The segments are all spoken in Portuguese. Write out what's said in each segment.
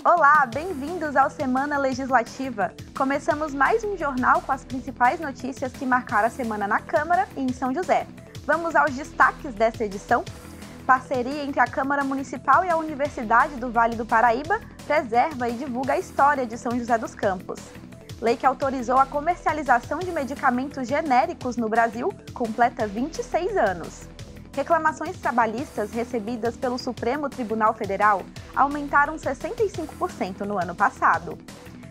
Olá, bem-vindos ao Semana Legislativa. Começamos mais um jornal com as principais notícias que marcaram a semana na Câmara e em São José. Vamos aos destaques dessa edição. Parceria entre a Câmara Municipal e a Universidade do Vale do Paraíba preserva e divulga a história de São José dos Campos. Lei que autorizou a comercialização de medicamentos genéricos no Brasil completa 26 anos. Reclamações trabalhistas recebidas pelo Supremo Tribunal Federal aumentaram 65% no ano passado.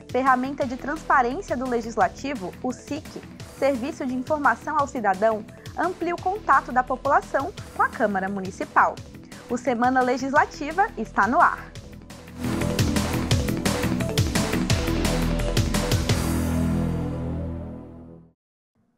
Ferramenta de transparência do Legislativo, o SIC, Serviço de Informação ao Cidadão, amplia o contato da população com a Câmara Municipal. O Semana Legislativa está no ar.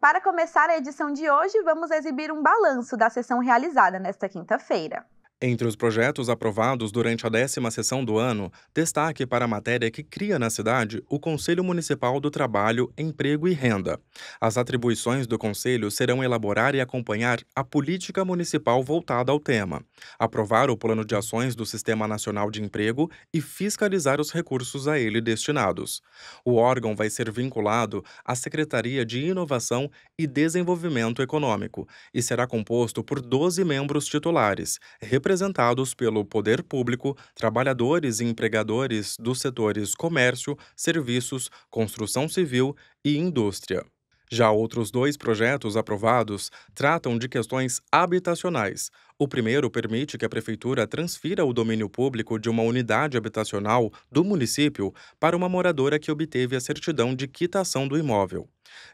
Para começar a edição de hoje, vamos exibir um balanço da sessão realizada nesta quinta-feira. Entre os projetos aprovados durante a 10ª sessão do ano, destaque para a matéria que cria na cidade o Conselho Municipal do Trabalho, Emprego e Renda. As atribuições do Conselho serão elaborar e acompanhar a política municipal voltada ao tema, aprovar o plano de ações do Sistema Nacional de Emprego e fiscalizar os recursos a ele destinados. O órgão vai ser vinculado à Secretaria de Inovação e Desenvolvimento Econômico e será composto por 12 membros titulares, representados pelo poder público, trabalhadores e empregadores dos setores comércio, serviços, construção civil e indústria. Já outros 2 projetos aprovados tratam de questões habitacionais. O primeiro permite que a Prefeitura transfira o domínio público de uma unidade habitacional do município para uma moradora que obteve a certidão de quitação do imóvel.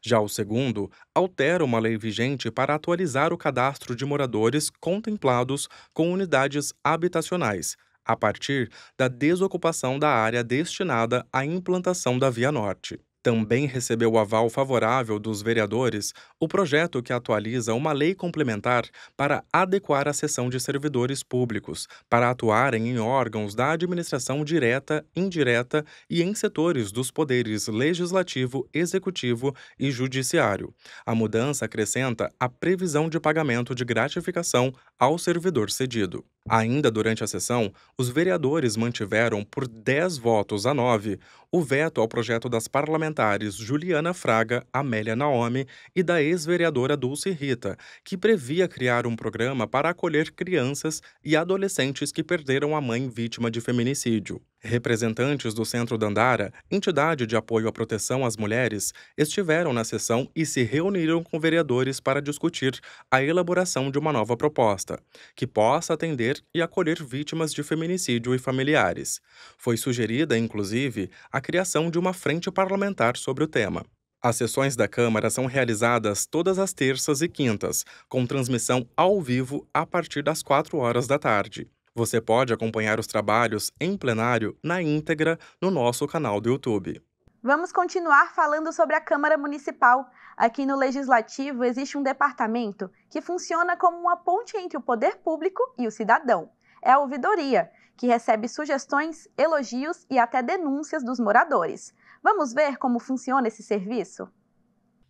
Já o segundo altera uma lei vigente para atualizar o cadastro de moradores contemplados com unidades habitacionais, a partir da desocupação da área destinada à implantação da Via Norte. Também recebeu o aval favorável dos vereadores o projeto que atualiza uma lei complementar para adequar a seção de servidores públicos, para atuarem em órgãos da administração direta, indireta e em setores dos poderes legislativo, executivo e judiciário. A mudança acrescenta a previsão de pagamento de gratificação ao servidor cedido. Ainda durante a sessão, os vereadores mantiveram por 10 votos a 9 o veto ao projeto das parlamentares Juliana Fraga, Amélia Naomi e da ex-vereadora Dulce Rita, que previa criar um programa para acolher crianças e adolescentes que perderam a mãe vítima de feminicídio. Representantes do Centro Dandara, entidade de apoio à proteção às mulheres, estiveram na sessão e se reuniram com vereadores para discutir a elaboração de uma nova proposta, que possa atender e acolher vítimas de feminicídio e familiares. Foi sugerida, inclusive, a criação de uma frente parlamentar sobre o tema. As sessões da Câmara são realizadas todas as terças e quintas, com transmissão ao vivo a partir das 4 horas da tarde. Você pode acompanhar os trabalhos em plenário na íntegra no nosso canal do YouTube. Vamos continuar falando sobre a Câmara Municipal. Aqui no Legislativo existe um departamento que funciona como uma ponte entre o poder público e o cidadão. É a ouvidoria, que recebe sugestões, elogios e até denúncias dos moradores. Vamos ver como funciona esse serviço?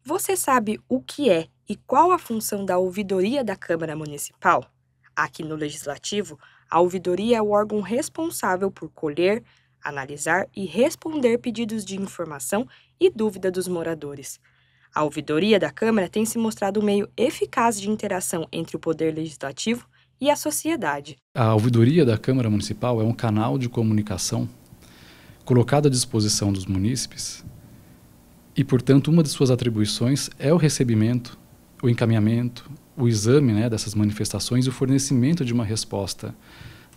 Você sabe o que é e qual a função da ouvidoria da Câmara Municipal? Aqui no Legislativo, a ouvidoria é o órgão responsável por colher, analisar e responder pedidos de informação e dúvida dos moradores. A ouvidoria da Câmara tem se mostrado um meio eficaz de interação entre o Poder Legislativo e a sociedade. A ouvidoria da Câmara Municipal é um canal de comunicação colocado à disposição dos munícipes e, portanto, uma de suas atribuições é o recebimento, o encaminhamento, o exame dessas manifestações e o fornecimento de uma resposta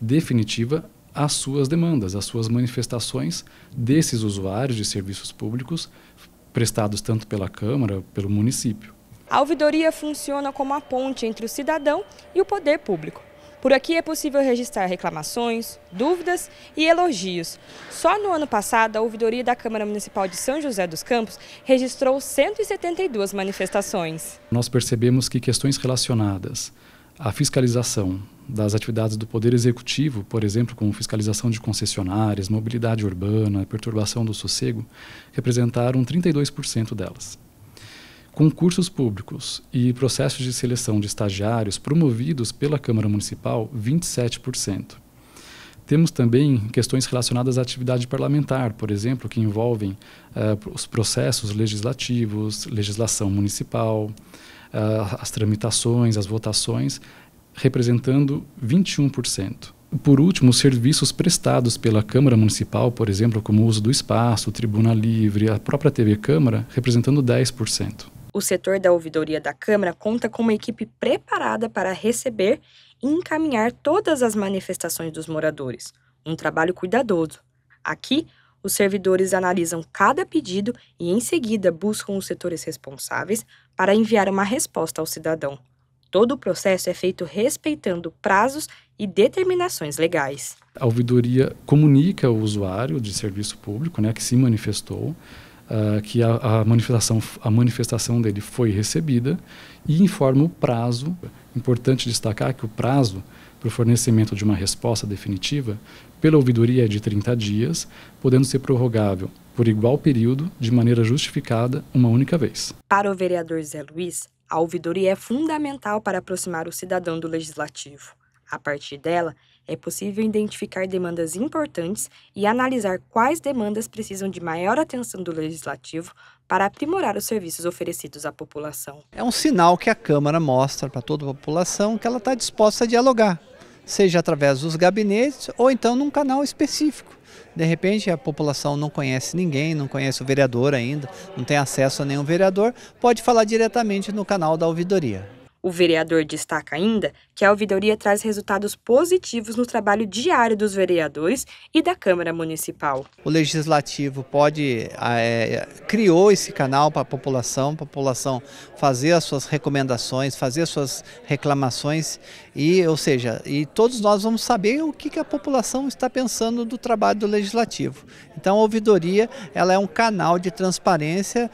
definitiva às suas demandas, às suas manifestações desses usuários de serviços públicos prestados tanto pela Câmara, pelo município. A ouvidoria funciona como a ponte entre o cidadão e o poder público. Por aqui é possível registrar reclamações, dúvidas e elogios. Só no ano passado, a ouvidoria da Câmara Municipal de São José dos Campos registrou 172 manifestações. Nós percebemos que questões relacionadas à fiscalização das atividades do Poder Executivo, por exemplo, como fiscalização de concessionárias, mobilidade urbana, perturbação do sossego, representaram 32% delas. Concursos públicos e processos de seleção de estagiários promovidos pela Câmara Municipal, 27%. Temos também questões relacionadas à atividade parlamentar, por exemplo, que envolvem os processos legislativos, legislação municipal, as tramitações, as votações, representando 21%. Por último, os serviços prestados pela Câmara Municipal, por exemplo, como o uso do espaço, Tribuna Livre, a própria TV Câmara, representando 10%. O setor da ouvidoria da Câmara conta com uma equipe preparada para receber e encaminhar todas as manifestações dos moradores. Um trabalho cuidadoso. Aqui, os servidores analisam cada pedido e, em seguida, buscam os setores responsáveis para enviar uma resposta ao cidadão. Todo o processo é feito respeitando prazos e determinações legais. A ouvidoria comunica ao usuário de serviço público, que se manifestou, que a manifestação dele foi recebida e informa o prazo. Importante destacar que o prazo para o fornecimento de uma resposta definitiva pela ouvidoria é de 30 dias, podendo ser prorrogável por igual período, de maneira justificada, uma única vez. Para o vereador Zé Luiz, a ouvidoria é fundamental para aproximar o cidadão do legislativo. A partir dela, é possível identificar demandas importantes e analisar quais demandas precisam de maior atenção do legislativo para aprimorar os serviços oferecidos à população. É um sinal que a Câmara mostra para toda a população que ela está disposta a dialogar, seja através dos gabinetes ou então num canal específico. De repente a população não conhece ninguém, não conhece o vereador ainda, não tem acesso a nenhum vereador, pode falar diretamente no canal da ouvidoria. O vereador destaca ainda que a ouvidoria traz resultados positivos no trabalho diário dos vereadores e da Câmara Municipal. O Legislativo criou esse canal para a população fazer as suas recomendações, fazer as suas reclamações e todos nós vamos saber o que a população está pensando do trabalho do Legislativo. Então a ouvidoria ela é um canal de transparência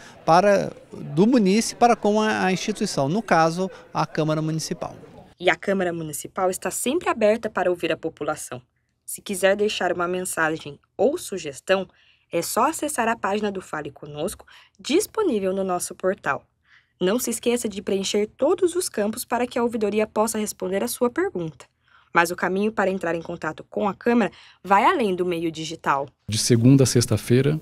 do munícipe para com a instituição, no caso, a Câmara Municipal. E a Câmara Municipal está sempre aberta para ouvir a população. Se quiser deixar uma mensagem ou sugestão, é só acessar a página do Fale Conosco, disponível no nosso portal. Não se esqueça de preencher todos os campos para que a ouvidoria possa responder a sua pergunta. Mas o caminho para entrar em contato com a Câmara vai além do meio digital. De segunda a sexta-feira,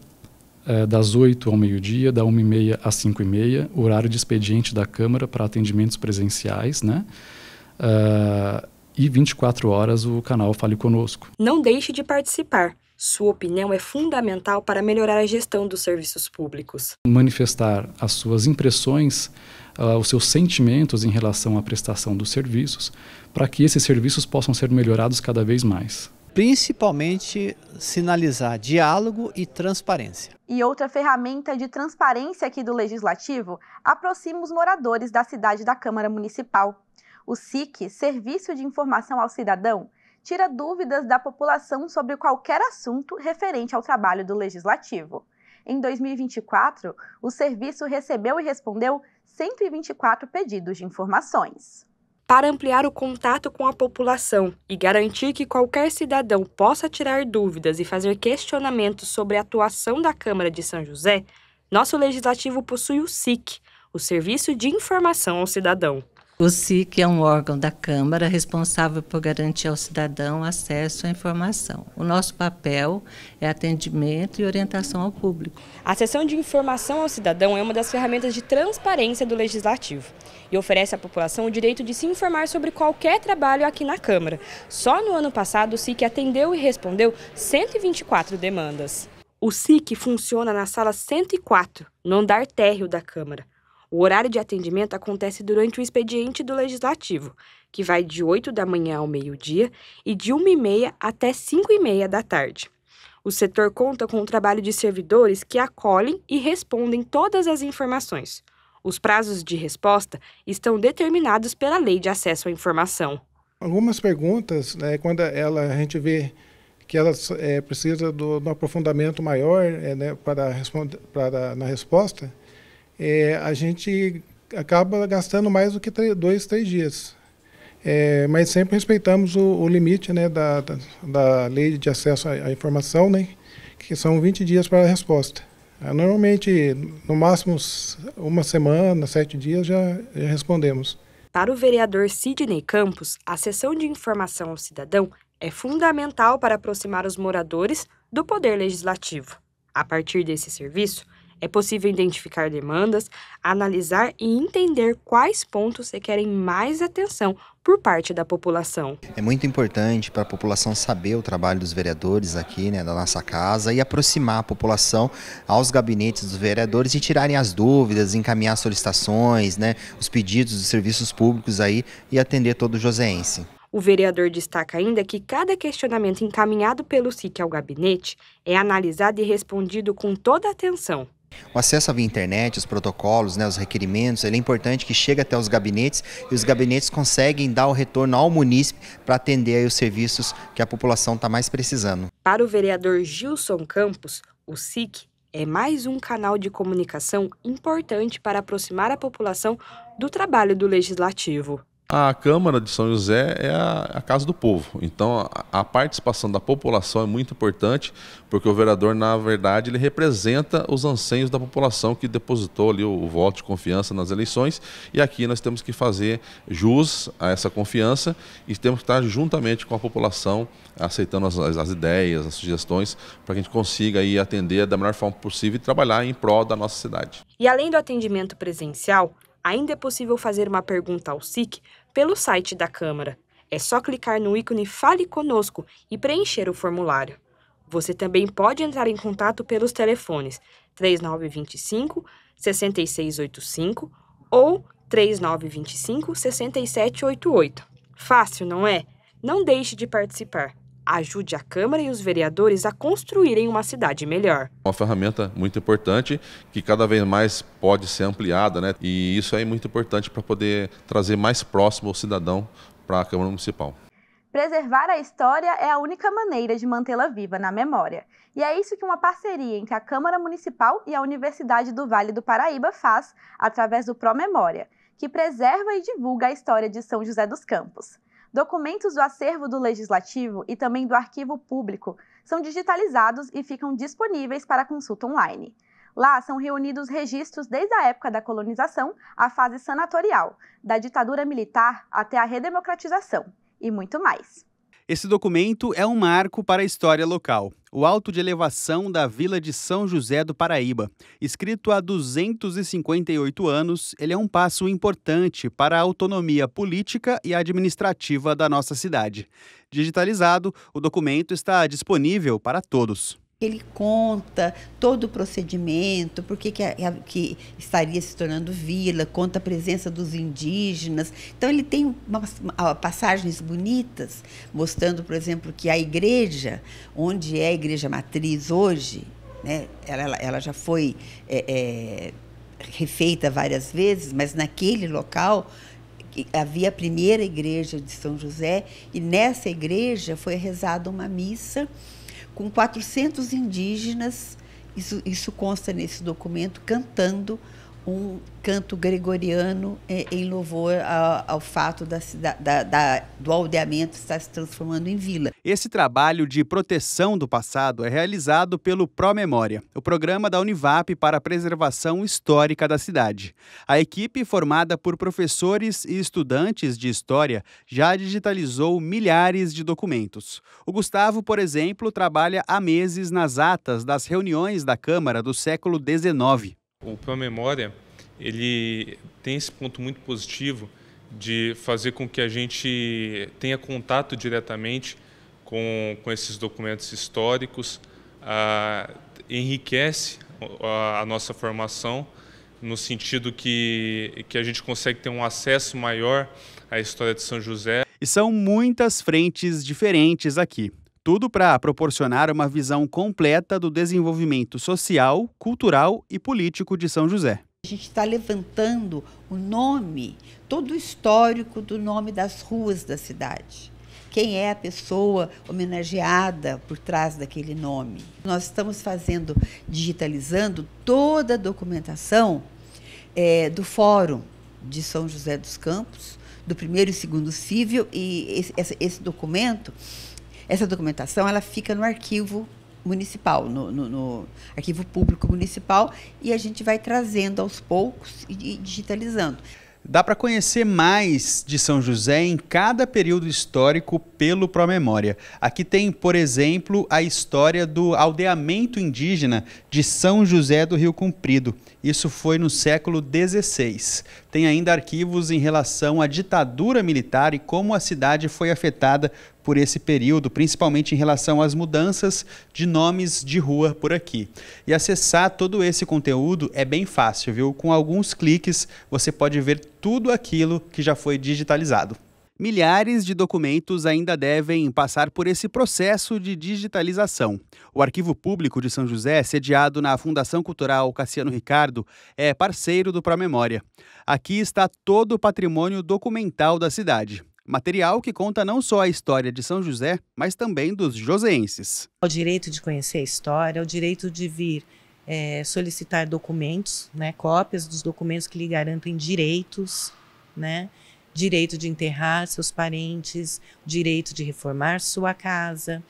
das 8 ao meio-dia, da 1h30 às 5h30, horário de expediente da Câmara para atendimentos presenciais, e 24 horas o canal Fale Conosco. Não deixe de participar. Sua opinião é fundamental para melhorar a gestão dos serviços públicos. Manifestar as suas impressões, os seus sentimentos em relação à prestação dos serviços, para que esses serviços possam ser melhorados cada vez mais. Principalmente sinalizar diálogo e transparência. E outra ferramenta de transparência aqui do Legislativo aproxima os moradores da cidade da Câmara Municipal. O SIC, Serviço de Informação ao Cidadão, tira dúvidas da população sobre qualquer assunto referente ao trabalho do Legislativo. Em 2024, o serviço recebeu e respondeu 124 pedidos de informações. Para ampliar o contato com a população e garantir que qualquer cidadão possa tirar dúvidas e fazer questionamentos sobre a atuação da Câmara de São José, nosso Legislativo possui o SIC, o Serviço de Informação ao Cidadão. O SIC é um órgão da Câmara responsável por garantir ao cidadão acesso à informação. O nosso papel é atendimento e orientação ao público. A Seção de Informação ao Cidadão é uma das ferramentas de transparência do Legislativo e oferece à população o direito de se informar sobre qualquer trabalho aqui na Câmara. Só no ano passado, o SIC atendeu e respondeu 124 demandas. O SIC funciona na sala 104, no andar térreo da Câmara. O horário de atendimento acontece durante o expediente do Legislativo, que vai de 8 da manhã ao meio-dia e de 1h30 até 5h30 da tarde. O setor conta com um trabalho de servidores que acolhem e respondem todas as informações. Os prazos de resposta estão determinados pela Lei de Acesso à Informação. Algumas perguntas, quando a gente vê que elas precisam de um aprofundamento maior na resposta, a gente acaba gastando mais do que 2, 3 dias. Mas sempre respeitamos o limite da Lei de Acesso à Informação, que são 20 dias para a resposta. Normalmente, no máximo, 1 semana, 7 dias já respondemos. Para o vereador Sidney Campos, a Seção de Informação ao Cidadão é fundamental para aproximar os moradores do poder legislativo. A partir desse serviço, é possível identificar demandas, analisar e entender quais pontos requerem mais atenção por parte da população. É muito importante para a população saber o trabalho dos vereadores aqui, da nossa casa, e aproximar a população aos gabinetes dos vereadores e tirarem as dúvidas, encaminhar solicitações, os pedidos dos serviços públicos aí e atender todo o joseense. O vereador destaca ainda que cada questionamento encaminhado pelo SIC ao gabinete é analisado e respondido com toda a atenção. O acesso via internet, os protocolos, os requerimentos, é importante que chegue até os gabinetes e os gabinetes conseguem dar o retorno ao munícipe para atender aí os serviços que a população está mais precisando. Para o vereador Gilson Campos, o SIC é mais um canal de comunicação importante para aproximar a população do trabalho do Legislativo. A Câmara de São José é a casa do povo, então a participação da população é muito importante, porque o vereador, na verdade, ele representa os anseios da população que depositou ali o voto de confiança nas eleições, e aqui nós temos que fazer jus a essa confiança e temos que estar juntamente com a população, aceitando as ideias, as sugestões, para que a gente consiga aí atender da melhor forma possível e trabalhar em prol da nossa cidade. E além do atendimento presencial, ainda é possível fazer uma pergunta ao SIC pelo site da Câmara. É só clicar no ícone Fale Conosco e preencher o formulário. Você também pode entrar em contato pelos telefones 3925-6685 ou 3925-6788. Fácil, não é? Não deixe de participar. Ajude a Câmara e os vereadores a construírem uma cidade melhor. Uma ferramenta muito importante que cada vez mais pode ser ampliada, E isso é muito importante para poder trazer mais próximo o cidadão para a Câmara Municipal. Preservar a história é a única maneira de mantê-la viva na memória. E é isso que uma parceria entre a Câmara Municipal e a Universidade do Vale do Paraíba faz através do Promemória, que preserva e divulga a história de São José dos Campos. Documentos do acervo do Legislativo e também do Arquivo Público são digitalizados e ficam disponíveis para consulta online. Lá são reunidos registros desde a época da colonização à fase sanatorial, da ditadura militar até a redemocratização, e muito mais. Esse documento é um marco para a história local. O Auto de Elevação da Vila de São José do Paraíba. Escrito há 258 anos, ele é um passo importante para a autonomia política e administrativa da nossa cidade. Digitalizado, o documento está disponível para todos. Ele conta todo o procedimento, por que estaria se tornando vila, conta a presença dos indígenas. Então ele tem passagens bonitas, mostrando, por exemplo, que a igreja, onde é a igreja matriz hoje, ela já foi refeita várias vezes, mas naquele local havia a primeira igreja de São José, e nessa igreja foi rezada uma missa com 400 indígenas, isso consta nesse documento, cantando um canto gregoriano em louvor ao fato do aldeamento estar se transformando em vila. Esse trabalho de proteção do passado é realizado pelo Promemória, o programa da Univap para a preservação histórica da cidade. A equipe, formada por professores e estudantes de história, já digitalizou milhares de documentos. O Gustavo, por exemplo, trabalha há meses nas atas das reuniões da Câmara do século XIX. O Promemória, ele tem esse ponto muito positivo de fazer com que a gente tenha contato diretamente com esses documentos históricos, enriquece a nossa formação, no sentido que a gente consegue ter um acesso maior à história de São José. E são muitas frentes diferentes aqui. Tudo para proporcionar uma visão completa do desenvolvimento social, cultural e político de São José. A gente está levantando o nome, todo o histórico do nome das ruas da cidade. Quem é a pessoa homenageada por trás daquele nome. Nós estamos digitalizando toda a documentação do Fórum de São José dos Campos, do 1º e 2º Cível, e esse documento... Essa documentação ela fica no arquivo municipal, no arquivo público municipal, e a gente vai trazendo aos poucos e digitalizando. Dá para conhecer mais de São José em cada período histórico pelo Promemória. Aqui tem, por exemplo, a história do aldeamento indígena de São José do Rio Comprido. Isso foi no século XVI. Tem ainda arquivos em relação à ditadura militar e como a cidade foi afetada por esse período, principalmente em relação às mudanças de nomes de rua por aqui. E acessar todo esse conteúdo é bem fácil, viu? Com alguns cliques você pode ver tudo aquilo que já foi digitalizado. Milhares de documentos ainda devem passar por esse processo de digitalização. O Arquivo Público de São José, sediado na Fundação Cultural Cassiano Ricardo, é parceiro do Promemória. Aqui está todo o patrimônio documental da cidade. Material que conta não só a história de São José, mas também dos joseenses. O direito de conhecer a história, o direito de vir solicitar documentos, né, cópias dos documentos que lhe garantem direitos, né, direito de enterrar seus parentes, direito de reformar sua casa,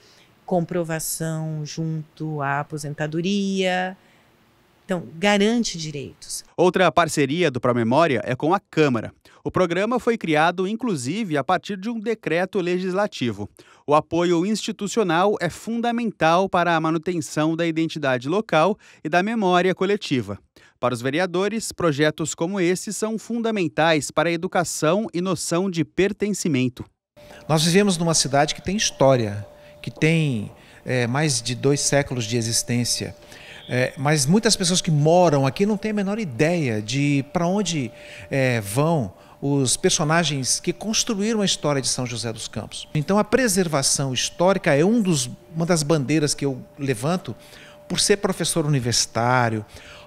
comprovação junto à aposentadoria. Então, garante direitos. Outra parceria do Promemória é com a Câmara. O programa foi criado, inclusive, a partir de um decreto legislativo. O apoio institucional é fundamental para a manutenção da identidade local e da memória coletiva. Para os vereadores, projetos como esse são fundamentais para a educação e noção de pertencimento. Nós vivemos numa cidade que tem história, que tem mais de 2 séculos de existência. Mas muitas pessoas que moram aqui não têm a menor ideia de para onde vão os personagens que construíram a história de São José dos Campos. Então a preservação histórica é uma das bandeiras que eu levanto por ser professor universitário,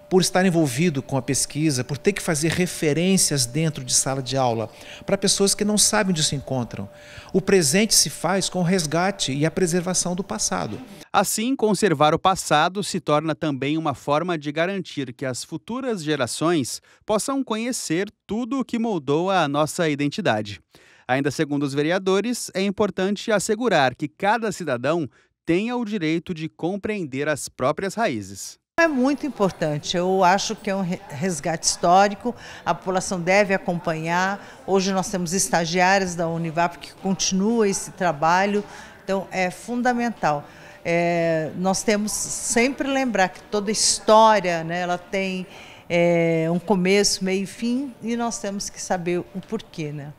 por estar envolvido com a pesquisa, por ter que fazer referências dentro de sala de aula para pessoas que não sabem onde se encontram. O presente se faz com o resgate e a preservação do passado. Assim, conservar o passado se torna também uma forma de garantir que as futuras gerações possam conhecer tudo o que moldou a nossa identidade. Ainda segundo os vereadores, é importante assegurar que cada cidadão tenha o direito de compreender as próprias raízes. É muito importante, eu acho que é um resgate histórico, a população deve acompanhar. Hoje nós temos estagiários da Univap que continua esse trabalho, então é fundamental. Nós temos sempre lembrar que toda história, né, ela tem um começo, meio e fim, e nós temos que saber o porquê, né?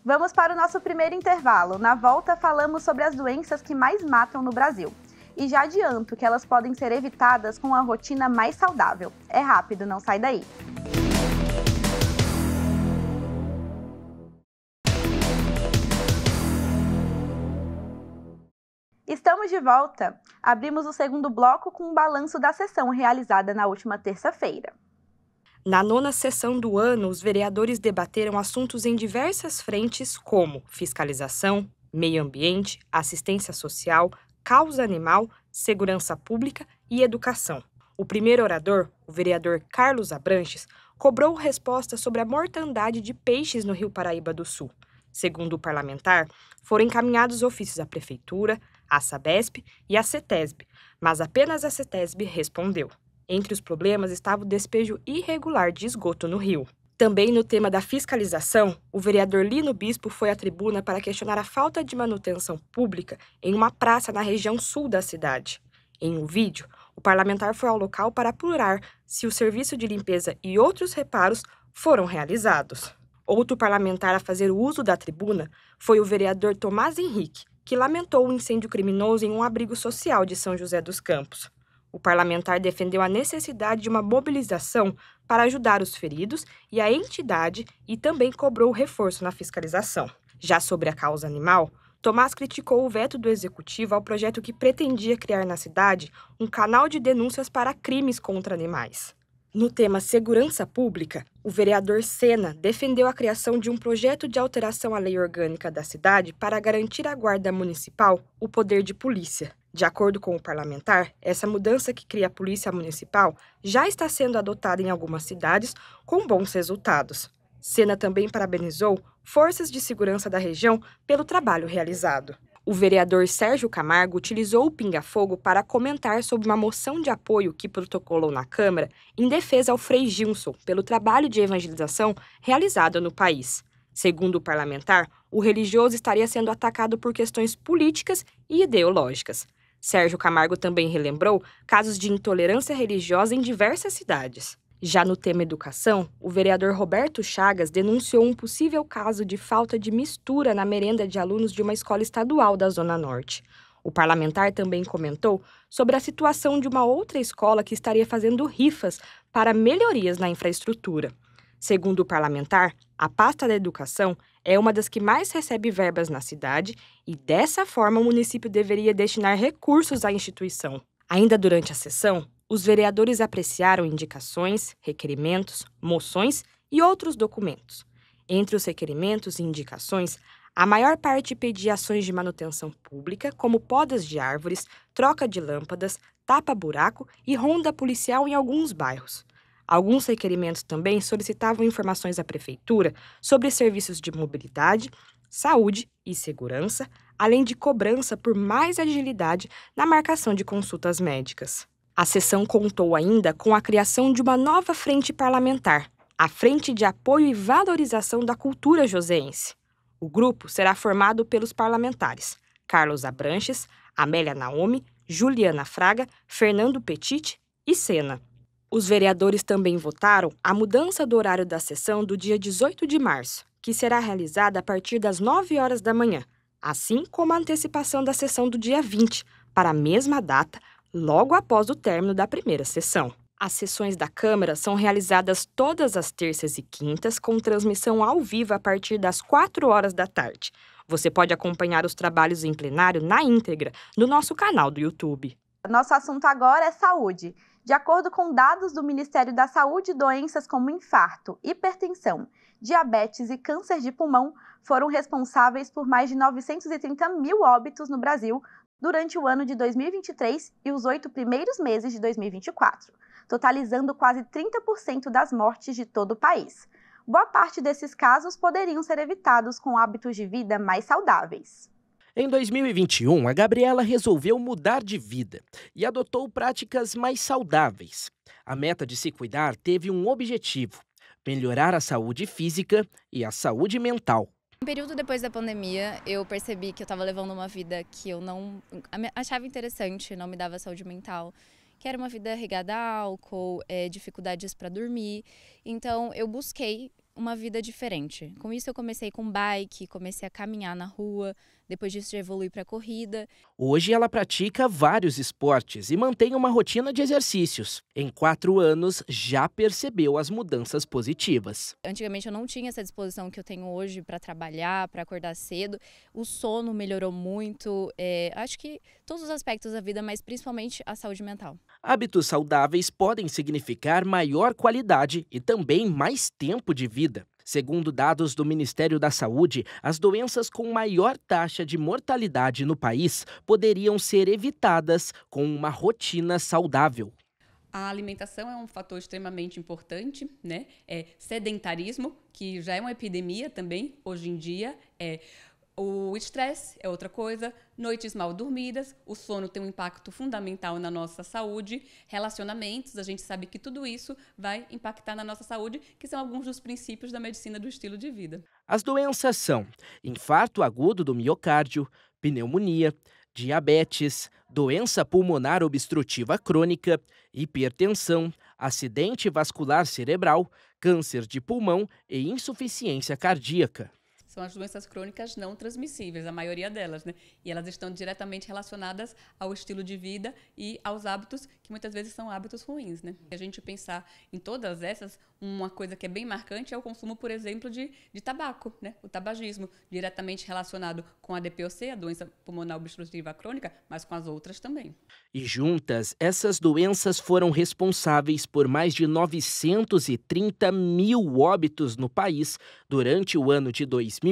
Vamos para o nosso primeiro intervalo. Na volta falamos sobre as doenças que mais matam no Brasil. E já adianto que elas podem ser evitadas com uma rotina mais saudável. É rápido, não sai daí. Estamos de volta. Abrimos o segundo bloco com um balanço da sessão realizada na última terça-feira. Na 9ª sessão do ano, os vereadores debateram assuntos em diversas frentes como fiscalização, meio ambiente, assistência social, causa animal, segurança pública e educação. O primeiro orador, o vereador Carlos Abranches, cobrou resposta sobre a mortandade de peixes no Rio Paraíba do Sul. Segundo o parlamentar, foram encaminhados ofícios à Prefeitura, à Sabesp e à CETESB, mas apenas a CETESB respondeu. Entre os problemas estava o despejo irregular de esgoto no rio. Também no tema da fiscalização, o vereador Lino Bispo foi à tribuna para questionar a falta de manutenção pública em uma praça na região sul da cidade. Em um vídeo, o parlamentar foi ao local para apurar se o serviço de limpeza e outros reparos foram realizados. Outro parlamentar a fazer uso da tribuna foi o vereador Tomás Henrique, que lamentou o incêndio criminoso em um abrigo social de São José dos Campos. O parlamentar defendeu a necessidade de uma mobilização para ajudar os feridos e a entidade e também cobrou reforço na fiscalização. Já sobre a causa animal, Tomás criticou o veto do executivo ao projeto que pretendia criar na cidade um canal de denúncias para crimes contra animais. No tema segurança pública, o vereador Sena defendeu a criação de um projeto de alteração à lei orgânica da cidade para garantir à Guarda Municipal o poder de polícia. De acordo com o parlamentar, essa mudança que cria a Polícia Municipal já está sendo adotada em algumas cidades com bons resultados. Sena também parabenizou forças de segurança da região pelo trabalho realizado. O vereador Sérgio Camargo utilizou o pinga-fogo para comentar sobre uma moção de apoio que protocolou na Câmara em defesa ao Frei Gilson pelo trabalho de evangelização realizado no país. Segundo o parlamentar, o religioso estaria sendo atacado por questões políticas e ideológicas. Sérgio Camargo também relembrou casos de intolerância religiosa em diversas cidades. Já no tema educação, o vereador Roberto Chagas denunciou um possível caso de falta de mistura na merenda de alunos de uma escola estadual da Zona Norte. O parlamentar também comentou sobre a situação de uma outra escola que estaria fazendo rifas para melhorias na infraestrutura. Segundo o parlamentar, a pasta da educação é uma das que mais recebe verbas na cidade e, dessa forma, o município deveria destinar recursos à instituição. Ainda durante a sessão, os vereadores apreciaram indicações, requerimentos, moções e outros documentos. Entre os requerimentos e indicações, a maior parte pedia ações de manutenção pública, como podas de árvores, troca de lâmpadas, tapa-buraco e ronda policial em alguns bairros. Alguns requerimentos também solicitavam informações à Prefeitura sobre serviços de mobilidade, saúde e segurança, além de cobrança por mais agilidade na marcação de consultas médicas. A sessão contou ainda com a criação de uma nova frente parlamentar, a Frente de Apoio e Valorização da Cultura Joseense. O grupo será formado pelos parlamentares Carlos Abranches, Amélia Naomi, Juliana Fraga, Fernando Petit e Sena. Os vereadores também votaram a mudança do horário da sessão do dia 18 de março, que será realizada a partir das 9 horas da manhã, assim como a antecipação da sessão do dia 20, para a mesma data, logo após o término da primeira sessão. As sessões da Câmara são realizadas todas as terças e quintas, com transmissão ao vivo a partir das 4 horas da tarde. Você pode acompanhar os trabalhos em plenário na íntegra no nosso canal do YouTube. Nosso assunto agora é saúde. De acordo com dados do Ministério da Saúde, doenças como infarto, hipertensão, diabetes e câncer de pulmão foram responsáveis por mais de 930 mil óbitos no Brasil durante o ano de 2023 e os 8 primeiros meses de 2024, totalizando quase 30% das mortes de todo o país. Boa parte desses casos poderiam ser evitados com hábitos de vida mais saudáveis. Em 2021, a Gabriela resolveu mudar de vida e adotou práticas mais saudáveis. A meta de se cuidar teve um objetivo: melhorar a saúde física e a saúde mental. Um período depois da pandemia, eu percebi que eu estava levando uma vida que eu não achava interessante, não me dava saúde mental, que era uma vida regada a álcool, dificuldades para dormir. Então, eu busquei uma vida diferente. Com isso, eu comecei com bike, comecei a caminhar na rua, depois disso já evolui para corrida. Hoje ela pratica vários esportes e mantém uma rotina de exercícios. Em 4 anos, já percebeu as mudanças positivas. Antigamente eu não tinha essa disposição que eu tenho hoje para trabalhar, para acordar cedo. O sono melhorou muito, acho que todos os aspectos da vida, mas principalmente a saúde mental. Hábitos saudáveis podem significar maior qualidade e também mais tempo de vida. Segundo dados do Ministério da Saúde, as doenças com maior taxa de mortalidade no país poderiam ser evitadas com uma rotina saudável. A alimentação é um fator extremamente importante, né? Sedentarismo, que já é uma epidemia também hoje em dia, o estresse é outra coisa, noites mal dormidas, o sono tem um impacto fundamental na nossa saúde, relacionamentos, a gente sabe que tudo isso vai impactar na nossa saúde, que são alguns dos princípios da medicina do estilo de vida. As doenças são infarto agudo do miocárdio, pneumonia, diabetes, doença pulmonar obstrutiva crônica, hipertensão, acidente vascular cerebral, câncer de pulmão e insuficiência cardíaca. São as doenças crônicas não transmissíveis, a maioria delas, né? E elas estão diretamente relacionadas ao estilo de vida e aos hábitos, que muitas vezes são hábitos ruins, né? Se a gente pensar em todas essas, uma coisa que é bem marcante é o consumo, por exemplo, de tabaco, né? O tabagismo, diretamente relacionado com a DPOC, a doença pulmonar obstrutiva crônica, mas com as outras também. E juntas, essas doenças foram responsáveis por mais de 930 mil óbitos no país durante o ano de 2023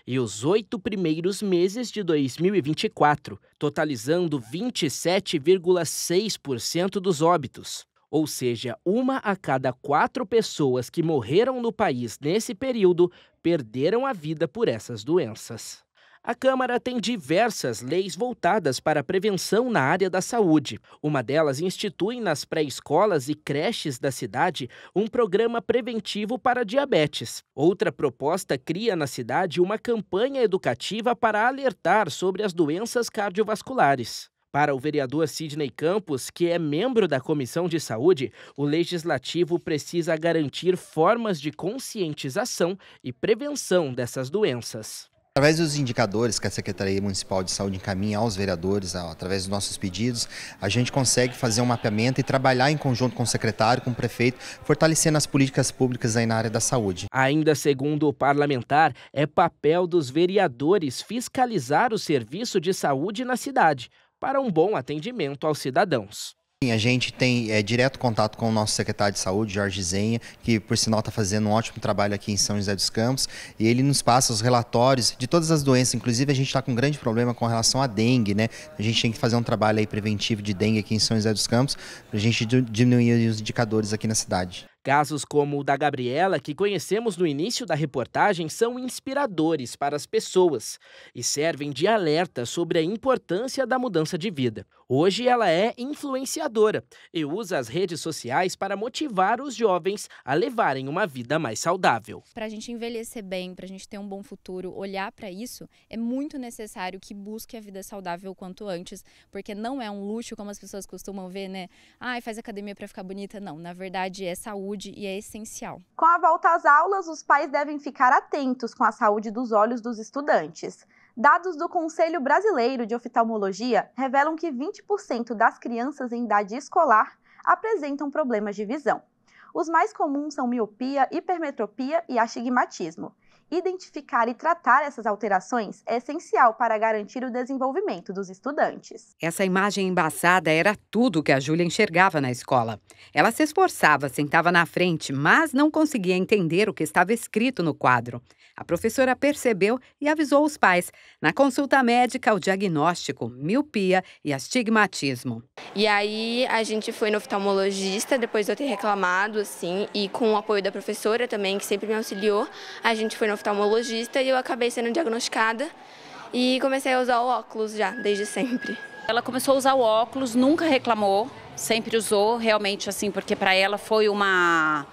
e os 8 primeiros meses de 2024, totalizando 27,6% dos óbitos. Ou seja, 1 a cada 4 pessoas que morreram no país nesse período perderam a vida por essas doenças. A Câmara tem diversas leis voltadas para a prevenção na área da saúde. Uma delas institui nas pré-escolas e creches da cidade um programa preventivo para diabetes. Outra proposta cria na cidade uma campanha educativa para alertar sobre as doenças cardiovasculares. Para o vereador Sidney Campos, que é membro da Comissão de Saúde, o Legislativo precisa garantir formas de conscientização e prevenção dessas doenças. Através dos indicadores que a Secretaria Municipal de Saúde encaminha aos vereadores, através dos nossos pedidos, a gente consegue fazer um mapeamento e trabalhar em conjunto com o secretário, com o prefeito, fortalecendo as políticas públicas aí na área da saúde. Ainda segundo o parlamentar, é papel dos vereadores fiscalizar o serviço de saúde na cidade, para um bom atendimento aos cidadãos. A gente tem direto contato com o nosso secretário de saúde, Jorge Zenha, que por sinal está fazendo um ótimo trabalho aqui em São José dos Campos, e ele nos passa os relatórios de todas as doenças, inclusive a gente está com um grande problema com relação à dengue, né? A gente tem que fazer um trabalho aí preventivo de dengue aqui em São José dos Campos, para a gente diminuir os indicadores aqui na cidade. Casos como o da Gabriela, que conhecemos no início da reportagem, são inspiradores para as pessoas e servem de alerta sobre a importância da mudança de vida. Hoje ela é influenciadora e usa as redes sociais para motivar os jovens a levarem uma vida mais saudável. Para a gente envelhecer bem, para a gente ter um bom futuro, olhar para isso, é muito necessário que busque a vida saudável o quanto antes, porque não é um luxo como as pessoas costumam ver, né? Faz academia para ficar bonita. Não, na verdade é saúde. E é essencial. Com a volta às aulas, os pais devem ficar atentos com a saúde dos olhos dos estudantes. Dados do Conselho Brasileiro de Oftalmologia revelam que 20% das crianças em idade escolar apresentam problemas de visão. Os mais comuns são miopia, hipermetropia e astigmatismo. Identificar e tratar essas alterações é essencial para garantir o desenvolvimento dos estudantes. Essa imagem embaçada era tudo que a Júlia enxergava na escola. Ela se esforçava, sentava na frente, mas não conseguia entender o que estava escrito no quadro. A professora percebeu e avisou os pais. Na consulta médica, o diagnóstico, miopia e astigmatismo. E aí a gente foi no oftalmologista, depois de eu ter reclamado, assim, e com o apoio da professora também, que sempre me auxiliou, a gente foi no oftalmologista e eu acabei sendo diagnosticada e comecei a usar o óculos já, desde sempre. Ela começou a usar o óculos, nunca reclamou, sempre usou, realmente assim, porque para ela foi uma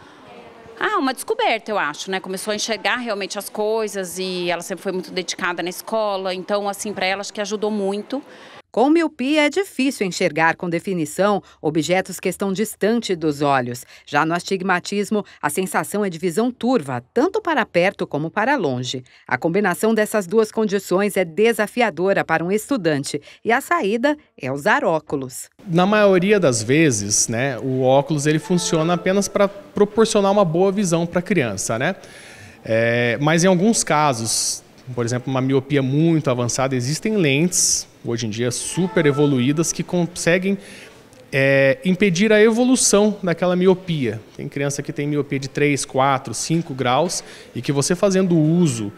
descoberta, eu acho, né? Começou a enxergar realmente as coisas e ela sempre foi muito dedicada na escola, então assim, para ela acho que ajudou muito. Com miopia é difícil enxergar com definição objetos que estão distante dos olhos. Já no astigmatismo, a sensação é de visão turva, tanto para perto como para longe. A combinação dessas duas condições é desafiadora para um estudante e a saída é usar óculos. Na maioria das vezes, né, o óculos ele funciona apenas para proporcionar uma boa visão para a criança, né? Mas em alguns casos, por exemplo, uma miopia muito avançada, existem lentes, hoje em dia super evoluídas, que conseguem impedir a evolução daquela miopia. Tem criança que tem miopia de 3, 4, 5 graus e que você fazendo uso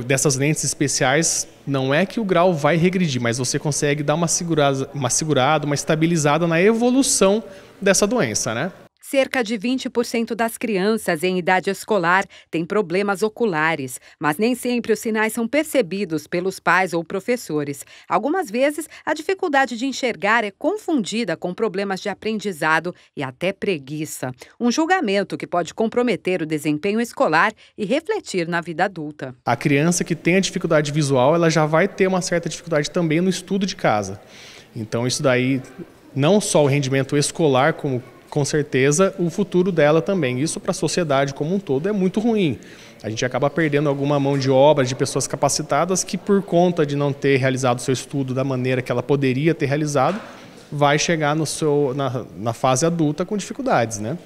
dessas lentes especiais, não é que o grau vai regredir, mas você consegue dar uma segurada, uma estabilizada na evolução dessa doença, né? Cerca de 20% das crianças em idade escolar têm problemas oculares, mas nem sempre os sinais são percebidos pelos pais ou professores. Algumas vezes, a dificuldade de enxergar é confundida com problemas de aprendizado e até preguiça. Um julgamento que pode comprometer o desempenho escolar e refletir na vida adulta. A criança que tem a dificuldade visual, ela já vai ter uma certa dificuldade também no estudo de casa. Então, isso daí, não só o rendimento escolar, como com certeza o futuro dela também. Isso para a sociedade como um todo é muito ruim. A gente acaba perdendo alguma mão de obra de pessoas capacitadas que, por conta de não ter realizado o seu estudo da maneira que ela poderia ter realizado, vai chegar na fase adulta com dificuldades, né?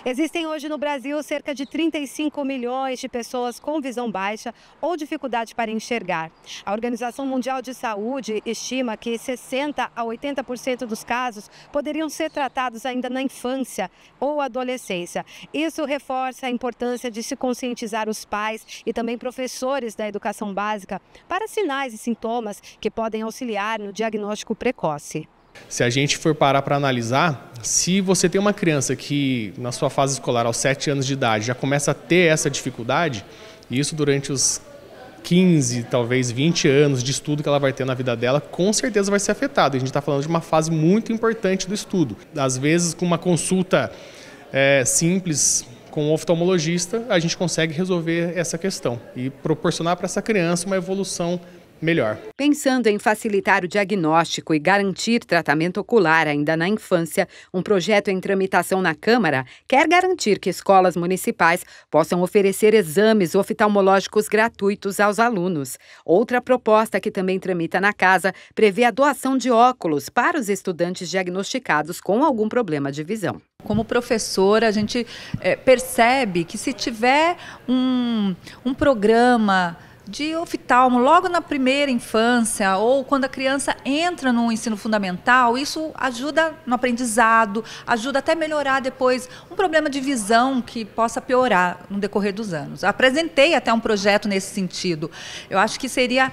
Existem hoje no Brasil cerca de 35 milhões de pessoas com visão baixa ou dificuldade para enxergar. A Organização Mundial de Saúde estima que 60% a 80% dos casos poderiam ser tratados ainda na infância ou adolescência. Isso reforça a importância de se conscientizar os pais e também professores da educação básica para sinais e sintomas que podem auxiliar no diagnóstico precoce. Se a gente for parar para analisar, se você tem uma criança que na sua fase escolar aos 7 anos de idade já começa a ter essa dificuldade, e isso durante os 15, talvez 20 anos de estudo que ela vai ter na vida dela, com certeza vai ser afetado. A gente está falando de uma fase muito importante do estudo. Às vezes, com uma consulta simples com um oftalmologista, a gente consegue resolver essa questão e proporcionar para essa criança uma evolução melhor. Pensando em facilitar o diagnóstico e garantir tratamento ocular ainda na infância, um projeto em tramitação na Câmara quer garantir que escolas municipais possam oferecer exames oftalmológicos gratuitos aos alunos. Outra proposta que também tramita na Casa prevê a doação de óculos para os estudantes diagnosticados com algum problema de visão. Como professora, a gente percebe que se tiver um programa de oftalmo logo na primeira infância ou quando a criança entra no ensino fundamental, isso ajuda no aprendizado, ajuda até melhorar depois um problema de visão que possa piorar no decorrer dos anos. Apresentei até um projeto nesse sentido. Eu acho que seria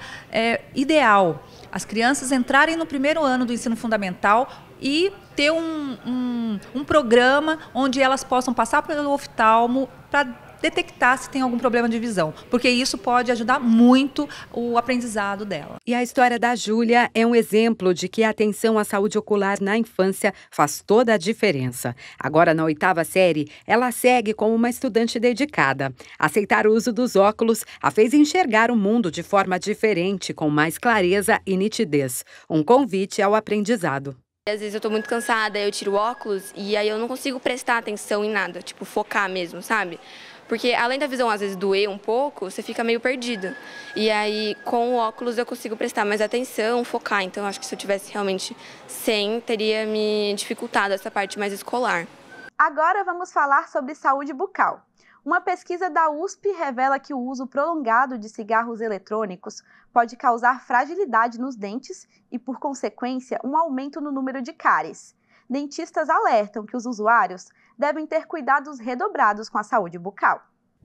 ideal as crianças entrarem no primeiro ano do ensino fundamental e ter um programa onde elas possam passar pelo oftalmo para detectar se tem algum problema de visão, porque isso pode ajudar muito o aprendizado dela. E a história da Júlia é um exemplo de que a atenção à saúde ocular na infância faz toda a diferença. Agora, na 8ª série, ela segue como uma estudante dedicada. Aceitar o uso dos óculos a fez enxergar o mundo de forma diferente, com mais clareza e nitidez. Um convite ao aprendizado. Às vezes eu tô muito cansada, eu tiro o óculos e aí eu não consigo prestar atenção em nada, tipo, focar mesmo, sabe? Porque além da visão às vezes doer um pouco, você fica meio perdido. E aí com o óculos eu consigo prestar mais atenção, focar. Então eu acho que se eu tivesse realmente sem, teria me dificultado essa parte mais escolar. Agora vamos falar sobre saúde bucal. Uma pesquisa da USP revela que o uso prolongado de cigarros eletrônicos pode causar fragilidade nos dentes e, por consequência, um aumento no número de cáries. Dentistas alertam que os usuários devem ter cuidados redobrados com a saúde bucal.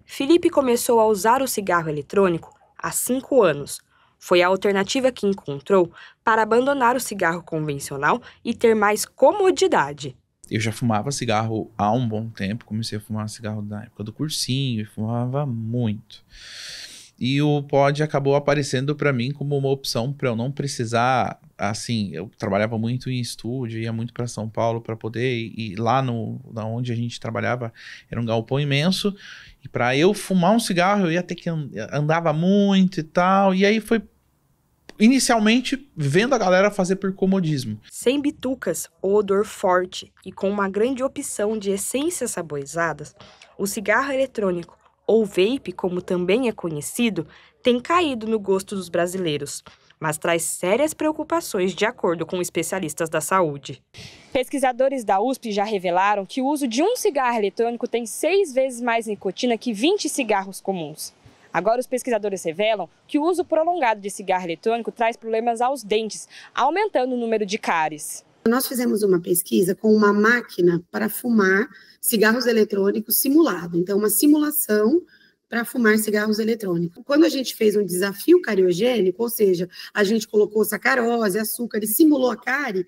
Felipe começou a usar o cigarro eletrônico há 5 anos. Foi a alternativa que encontrou para abandonar o cigarro convencional e ter mais comodidade. Eu já fumava cigarro há um bom tempo, comecei a fumar cigarro na época do cursinho e fumava muito. E o pod acabou aparecendo para mim como uma opção para eu não precisar, assim, eu trabalhava muito em estúdio, ia muito para São Paulo para poder ir lá onde a gente trabalhava, era um galpão imenso, e para eu fumar um cigarro eu ia ter que andava muito e tal, e aí foi inicialmente vendo a galera fazer por comodismo. Sem bitucas ou odor forte e com uma grande opção de essências saborizadas, o cigarro eletrônico, ou vape, como também é conhecido, tem caído no gosto dos brasileiros, mas traz sérias preocupações de acordo com especialistas da saúde. Pesquisadores da USP já revelaram que o uso de um cigarro eletrônico tem 6 vezes mais nicotina que 20 cigarros comuns. Agora, os pesquisadores revelam que o uso prolongado de cigarro eletrônico traz problemas aos dentes, aumentando o número de cáries. Nós fizemos uma pesquisa com uma máquina para fumar cigarros eletrônicos simulado. Então, uma simulação para fumar cigarros eletrônicos. Quando a gente fez um desafio cariogênico, ou seja, a gente colocou sacarose, açúcar e simulou a cárie,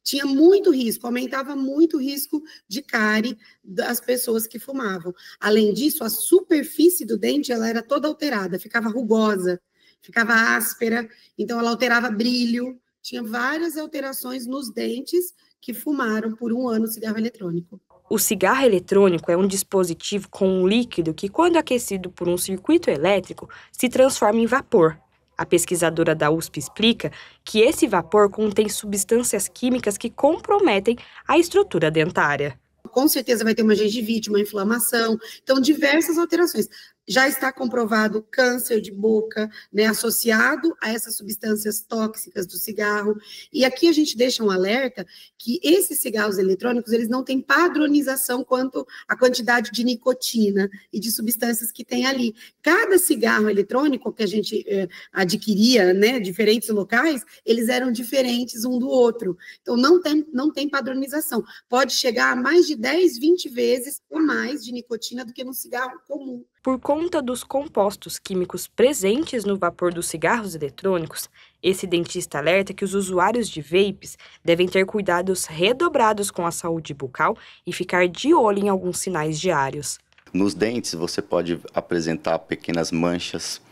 tinha muito risco, aumentava muito o risco de cárie das pessoas que fumavam. Além disso, a superfície do dente ela era toda alterada, ficava rugosa, ficava áspera, então ela alterava brilho, tinha várias alterações nos dentes que fumaram por 1 ano cigarro eletrônico. O cigarro eletrônico é um dispositivo com um líquido que, quando aquecido por um circuito elétrico, se transforma em vapor. A pesquisadora da USP explica que esse vapor contém substâncias químicas que comprometem a estrutura dentária. Com certeza vai ter uma gengivite, uma inflamação, então diversas alterações. Já está comprovado câncer de boca, né, associado a essas substâncias tóxicas do cigarro. E aqui a gente deixa um alerta que esses cigarros eletrônicos, eles não têm padronização quanto à quantidade de nicotina e de substâncias que tem ali. Cada cigarro eletrônico que a gente adquiria, né, diferentes locais, eles eram diferentes um do outro. Então, não tem padronização. Pode chegar a mais de 10, 20 vezes ou mais de nicotina do que no cigarro comum. Por conta dos compostos químicos presentes no vapor dos cigarros eletrônicos, esse dentista alerta que os usuários de vapes devem ter cuidados redobrados com a saúde bucal e ficar de olho em alguns sinais diários. Nos dentes você pode apresentar pequenas manchas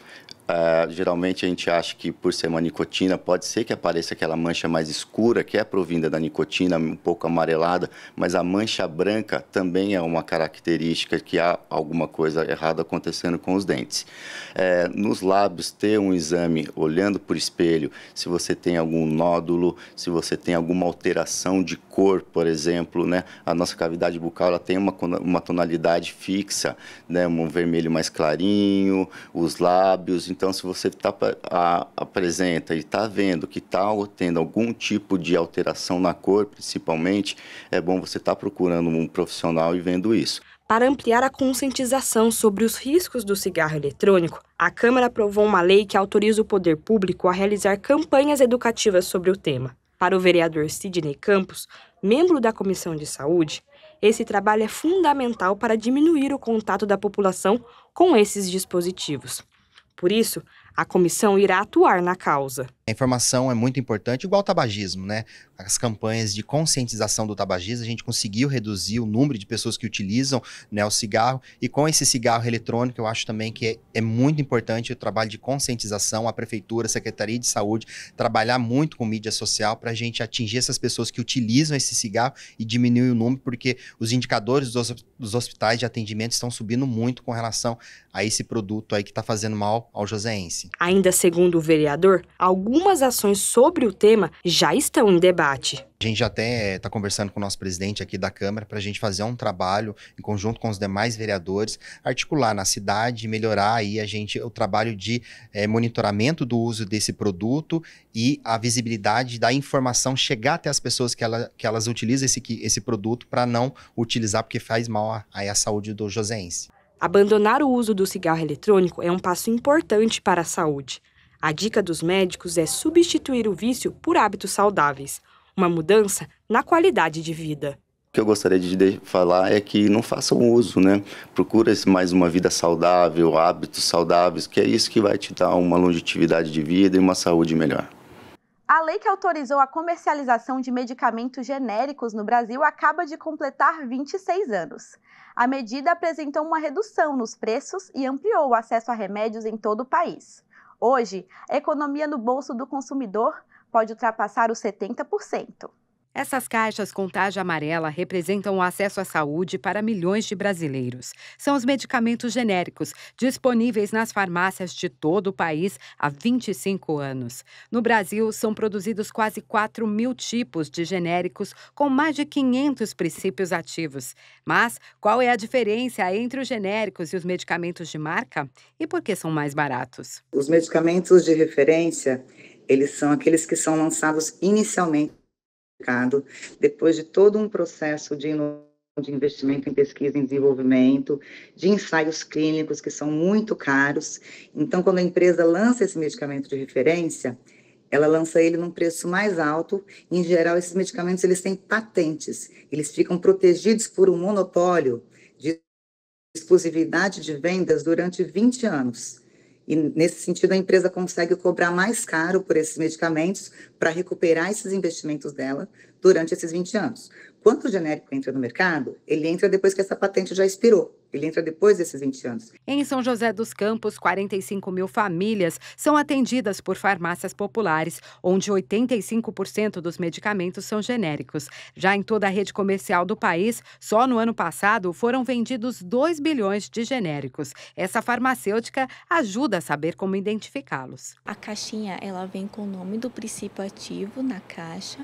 Geralmente a gente acha que por ser uma nicotina pode ser que apareça aquela mancha mais escura que é provinda da nicotina, um pouco amarelada, mas a mancha branca também é uma característica que há alguma coisa errada acontecendo com os dentes. Nos lábios, ter um exame olhando por espelho, se você tem algum nódulo, se você tem alguma alteração de cor, por exemplo, né? A nossa cavidade bucal ela tem uma tonalidade fixa, né? Um vermelho mais clarinho, os lábios. Então, se você apresenta e está vendo que está tendo algum tipo de alteração na cor, principalmente, é bom você estar procurando um profissional e vendo isso. Para ampliar a conscientização sobre os riscos do cigarro eletrônico, a Câmara aprovou uma lei que autoriza o poder público a realizar campanhas educativas sobre o tema. Para o vereador Sidney Campos, membro da Comissão de Saúde, esse trabalho é fundamental para diminuir o contato da população com esses dispositivos. Por isso, a comissão irá atuar na causa. A informação é muito importante, igual o tabagismo, né? As campanhas de conscientização do tabagismo, a gente conseguiu reduzir o número de pessoas que utilizam, né, o cigarro. E com esse cigarro eletrônico, eu acho também que é muito importante o trabalho de conscientização, a Prefeitura, a Secretaria de Saúde, trabalhar muito com mídia social para a gente atingir essas pessoas que utilizam esse cigarro e diminuir o número, porque os indicadores dos hospitais de atendimento estão subindo muito com relação a esse produto aí que está fazendo mal ao joseense. Ainda segundo o vereador, algumas ações sobre o tema já estão em debate. A gente já até está conversando com o nosso presidente aqui da Câmara para a gente fazer um trabalho em conjunto com os demais vereadores, articular na cidade, melhorar aí o trabalho de monitoramento do uso desse produto e a visibilidade da informação chegar até as pessoas que elas utilizam esse produto para não utilizar porque faz mal à saúde do joseense. Abandonar o uso do cigarro eletrônico é um passo importante para a saúde. A dica dos médicos é substituir o vício por hábitos saudáveis, uma mudança na qualidade de vida. O que eu gostaria de falar é que não façam uso, né? Procura mais uma vida saudável, hábitos saudáveis, que é isso que vai te dar uma longevidade de vida e uma saúde melhor. A lei que autorizou a comercialização de medicamentos genéricos no Brasil acaba de completar 26 anos. A medida apresentou uma redução nos preços e ampliou o acesso a remédios em todo o país. Hoje, a economia no bolso do consumidor pode ultrapassar os 70%. Essas caixas com tarja amarela representam o acesso à saúde para milhões de brasileiros. São os medicamentos genéricos, disponíveis nas farmácias de todo o país há 25 anos. No Brasil, são produzidos quase 4.000 tipos de genéricos com mais de 500 princípios ativos. Mas qual é a diferença entre os genéricos e os medicamentos de marca? E por que são mais baratos? Os medicamentos de referência, eles são aqueles que são lançados inicialmente depois de todo um processo de investimento em pesquisa e desenvolvimento, de ensaios clínicos que são muito caros. Então, quando a empresa lança esse medicamento de referência, ela lança ele num preço mais alto. Em geral, esses medicamentos eles têm patentes, eles ficam protegidos por um monopólio de exclusividade de vendas durante 20 anos. E, nesse sentido, a empresa consegue cobrar mais caro por esses medicamentos para recuperar esses investimentos dela durante esses 20 anos. Quando o genérico entra no mercado, ele entra depois que essa patente já expirou. Ele entra depois desses 20 anos. Em São José dos Campos, 45.000 famílias são atendidas por farmácias populares, onde 85% dos medicamentos são genéricos. Já em toda a rede comercial do país, só no ano passado foram vendidos 2 bilhões de genéricos. Essa farmacêutica ajuda a saber como identificá-los. A caixinha, ela vem com o nome do princípio ativo na caixa.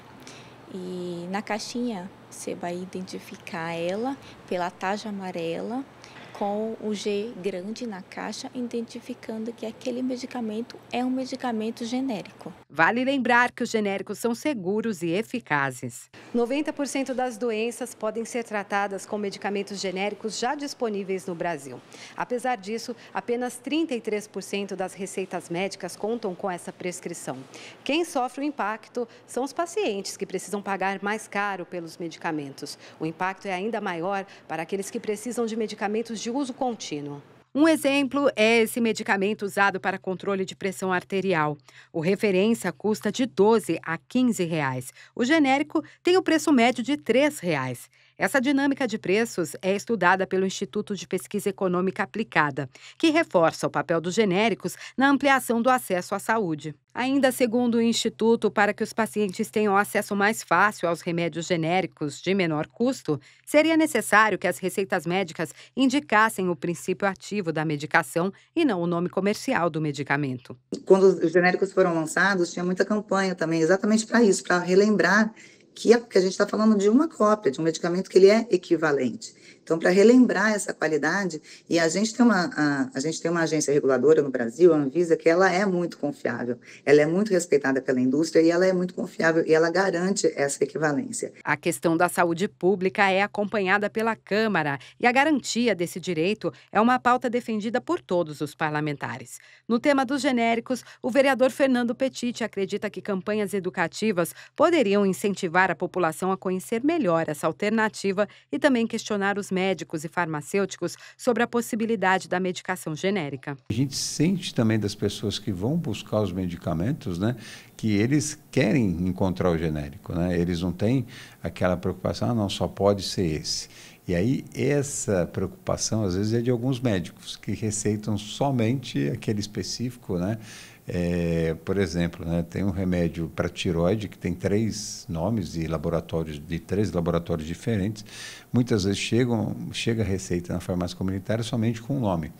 E na caixinha você vai identificar ela pela tarja amarela com o G grande na caixa, identificando que aquele medicamento é um medicamento genérico. Vale lembrar que os genéricos são seguros e eficazes. 90% das doenças podem ser tratadas com medicamentos genéricos já disponíveis no Brasil. Apesar disso, apenas 33% das receitas médicas contam com essa prescrição. Quem sofre o impacto são os pacientes que precisam pagar mais caro pelos medicamentos. O impacto é ainda maior para aqueles que precisam de medicamentos de uso contínuo. Um exemplo é esse medicamento usado para controle de pressão arterial. O referência custa de R$ 12 a R$ 15. O genérico tem o preço médio de R$ 3. Essa dinâmica de preços é estudada pelo Instituto de Pesquisa Econômica Aplicada, que reforça o papel dos genéricos na ampliação do acesso à saúde. Ainda segundo o Instituto, para que os pacientes tenham acesso mais fácil aos remédios genéricos de menor custo, seria necessário que as receitas médicas indicassem o princípio ativo da medicação e não o nome comercial do medicamento. Quando os genéricos foram lançados, tinha muita campanha também, exatamente para isso, para relembrar que a gente está falando de uma cópia, de um medicamento que ele é equivalente. Então, para relembrar essa qualidade, e a gente tem uma agência reguladora no Brasil, a Anvisa, que ela é muito confiável, ela é muito respeitada pela indústria e ela é muito confiável e ela garante essa equivalência. A questão da saúde pública é acompanhada pela Câmara e a garantia desse direito é uma pauta defendida por todos os parlamentares. No tema dos genéricos, o vereador Fernando Petit acredita que campanhas educativas poderiam incentivar a população a conhecer melhor essa alternativa e também questionar os médicos e farmacêuticos sobre a possibilidade da medicação genérica. A gente sente também das pessoas que vão buscar os medicamentos, né, que eles querem encontrar o genérico, né? Eles não têm aquela preocupação, não, só pode ser esse. E aí essa preocupação às vezes é de alguns médicos que receitam somente aquele específico, né? Por exemplo, né, tem um remédio para tireoide que tem 3 nomes de 3 laboratórios diferentes. Muitas vezes chega a receita na farmácia comunitária somente com o nome.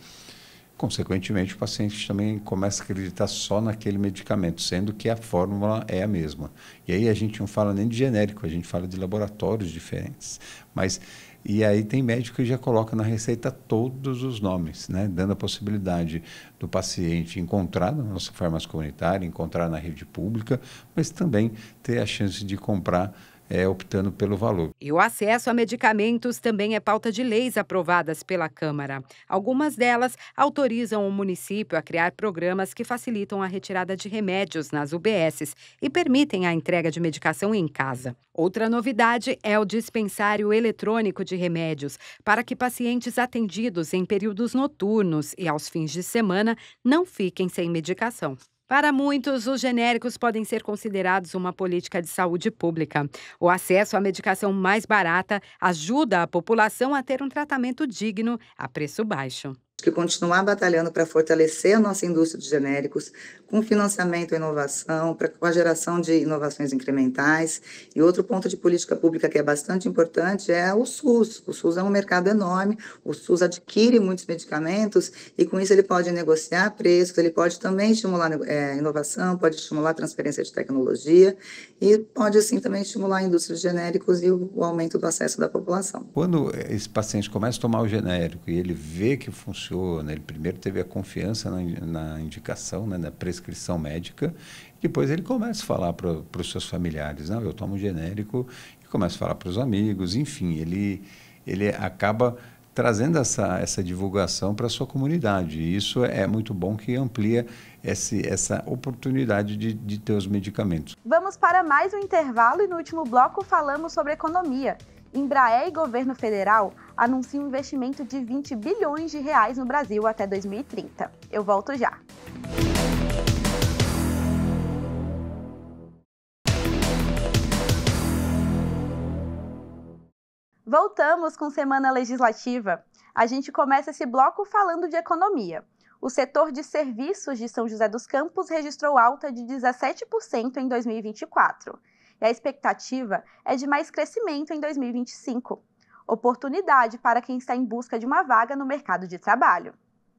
Consequentemente, o paciente também começa a acreditar só naquele medicamento, sendo que a fórmula é a mesma. E aí a gente não fala nem de genérico, a gente fala de laboratórios diferentes. E aí tem médico que já coloca na receita todos os nomes, né? Dando a possibilidade do paciente encontrar na nossa farmácia comunitária, encontrar na rede pública, mas também ter a chance de comprar optando pelo valor. E o acesso a medicamentos também é pauta de leis aprovadas pela Câmara. Algumas delas autorizam o município a criar programas que facilitam a retirada de remédios nas UBSs e permitem a entrega de medicação em casa. Outra novidade é o dispensário eletrônico de remédios, para que pacientes atendidos em períodos noturnos e aos fins de semana não fiquem sem medicação. Para muitos, os genéricos podem ser considerados uma política de saúde pública. O acesso à medicação mais barata ajuda a população a ter um tratamento digno a preço baixo. Que continuar batalhando para fortalecer a nossa indústria de genéricos, com financiamento e inovação, com a geração de inovações incrementais. E outro ponto de política pública que é bastante importante é o SUS. O SUS é um mercado enorme, o SUS adquire muitos medicamentos e com isso ele pode negociar preços, ele pode também estimular inovação, pode estimular a transferência de tecnologia e pode assim também estimular a indústria de genéricos e o aumento do acesso da população. Quando esse paciente começa a tomar o genérico e ele vê que funciona, ele primeiro teve a confiança na indicação, né, na prescrição médica, e depois ele começa a falar para os seus familiares, não, eu tomo genérico, e começa a falar para os amigos, enfim, ele acaba trazendo essa divulgação para a sua comunidade, e isso é muito bom que amplia essa oportunidade de ter os medicamentos. Vamos para mais um intervalo e no último bloco falamos sobre economia. Embraer e governo federal anunciam um investimento de 20 bilhões de reais no Brasil até 2030. Eu volto já. Voltamos com Semana Legislativa. A gente começa esse bloco falando de economia. O setor de serviços de São José dos Campos registrou alta de 17% em 2024. E a expectativa é de mais crescimento em 2025. Oportunidade para quem está em busca de uma vaga no mercado de trabalho.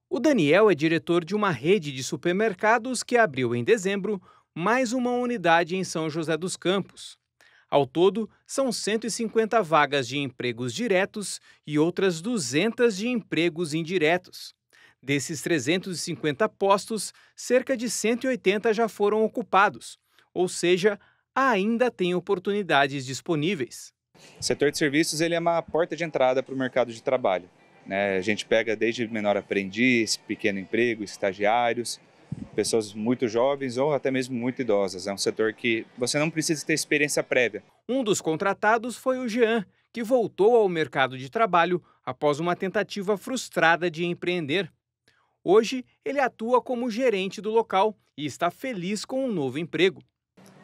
O Daniel é diretor de uma rede de supermercados que abriu em dezembro mais uma unidade em São José dos Campos. Ao todo, são 150 vagas de empregos diretos e outras 200 de empregos indiretos. Desses 350 postos, cerca de 180 já foram ocupados, ou seja, ainda tem oportunidades disponíveis. O setor de serviços ele é uma porta de entrada para o mercado de trabalho, né? A gente pega desde menor aprendiz, pequeno emprego, estagiários, pessoas muito jovens ou até mesmo muito idosas. É um setor que você não precisa ter experiência prévia. Um dos contratados foi o Jean, que voltou ao mercado de trabalho após uma tentativa frustrada de empreender. Hoje, ele atua como gerente do local e está feliz com um novo emprego.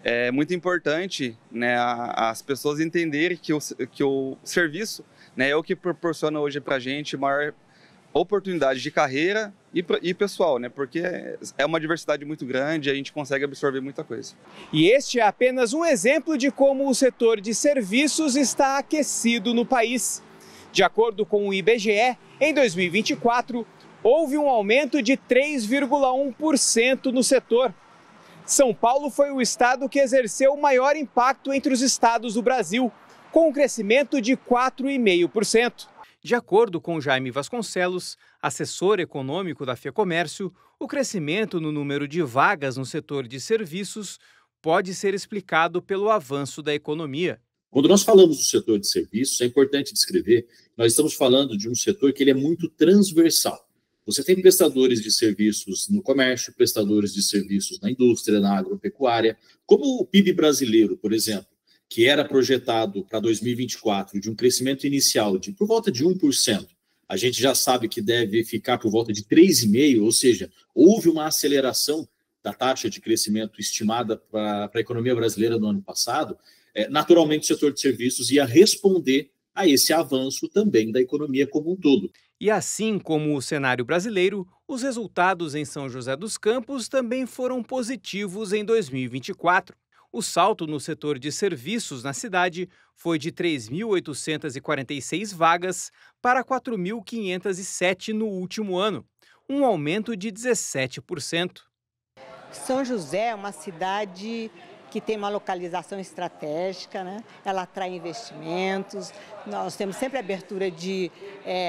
É muito importante, né, as pessoas entenderem que o serviço, né, é o que proporciona hoje para a gente maior oportunidade de carreira e pessoal, né, porque é uma diversidade muito grande e a gente consegue absorver muita coisa. E este é apenas um exemplo de como o setor de serviços está aquecido no país. De acordo com o IBGE, em 2024, houve um aumento de 3,1% no setor. São Paulo foi o estado que exerceu o maior impacto entre os estados do Brasil, com um crescimento de 4,5%. De acordo com Jaime Vasconcelos, assessor econômico da FEComércio, o crescimento no número de vagas no setor de serviços pode ser explicado pelo avanço da economia. Quando nós falamos do setor de serviços, é importante descrever que nós estamos falando de um setor que ele é muito transversal. Você tem prestadores de serviços no comércio, prestadores de serviços na indústria, na agropecuária, como o PIB brasileiro, por exemplo, que era projetado para 2024 de um crescimento inicial de por volta de 1%. A gente já sabe que deve ficar por volta de 3,5%, ou seja, houve uma aceleração da taxa de crescimento estimada para a economia brasileira no ano passado. Naturalmente, o setor de serviços ia responder a esse avanço também da economia como um todo. E assim como o cenário brasileiro, os resultados em São José dos Campos também foram positivos em 2024. O salto no setor de serviços na cidade foi de 3.846 vagas para 4.507 no último ano, um aumento de 17%. São José é uma cidade que tem uma localização estratégica, né? Ela atrai investimentos, nós temos sempre abertura de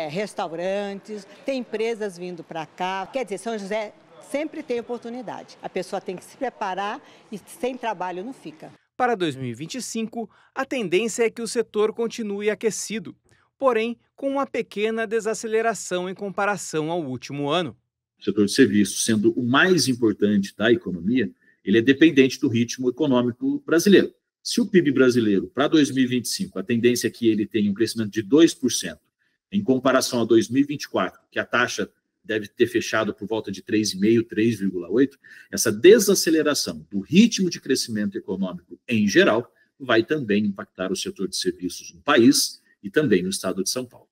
restaurantes, tem empresas vindo para cá, quer dizer, São José sempre tem oportunidade. A pessoa tem que se preparar e sem trabalho não fica. Para 2025, a tendência é que o setor continue aquecido, porém com uma pequena desaceleração em comparação ao último ano. O setor de serviços, sendo o mais importante da economia, ele é dependente do ritmo econômico brasileiro. Se o PIB brasileiro, para 2025, a tendência é que ele tenha um crescimento de 2%, em comparação a 2024, que a taxa deve ter fechado por volta de 3,5%, 3,8%, essa desaceleração do ritmo de crescimento econômico em geral vai também impactar o setor de serviços no país e também no estado de São Paulo.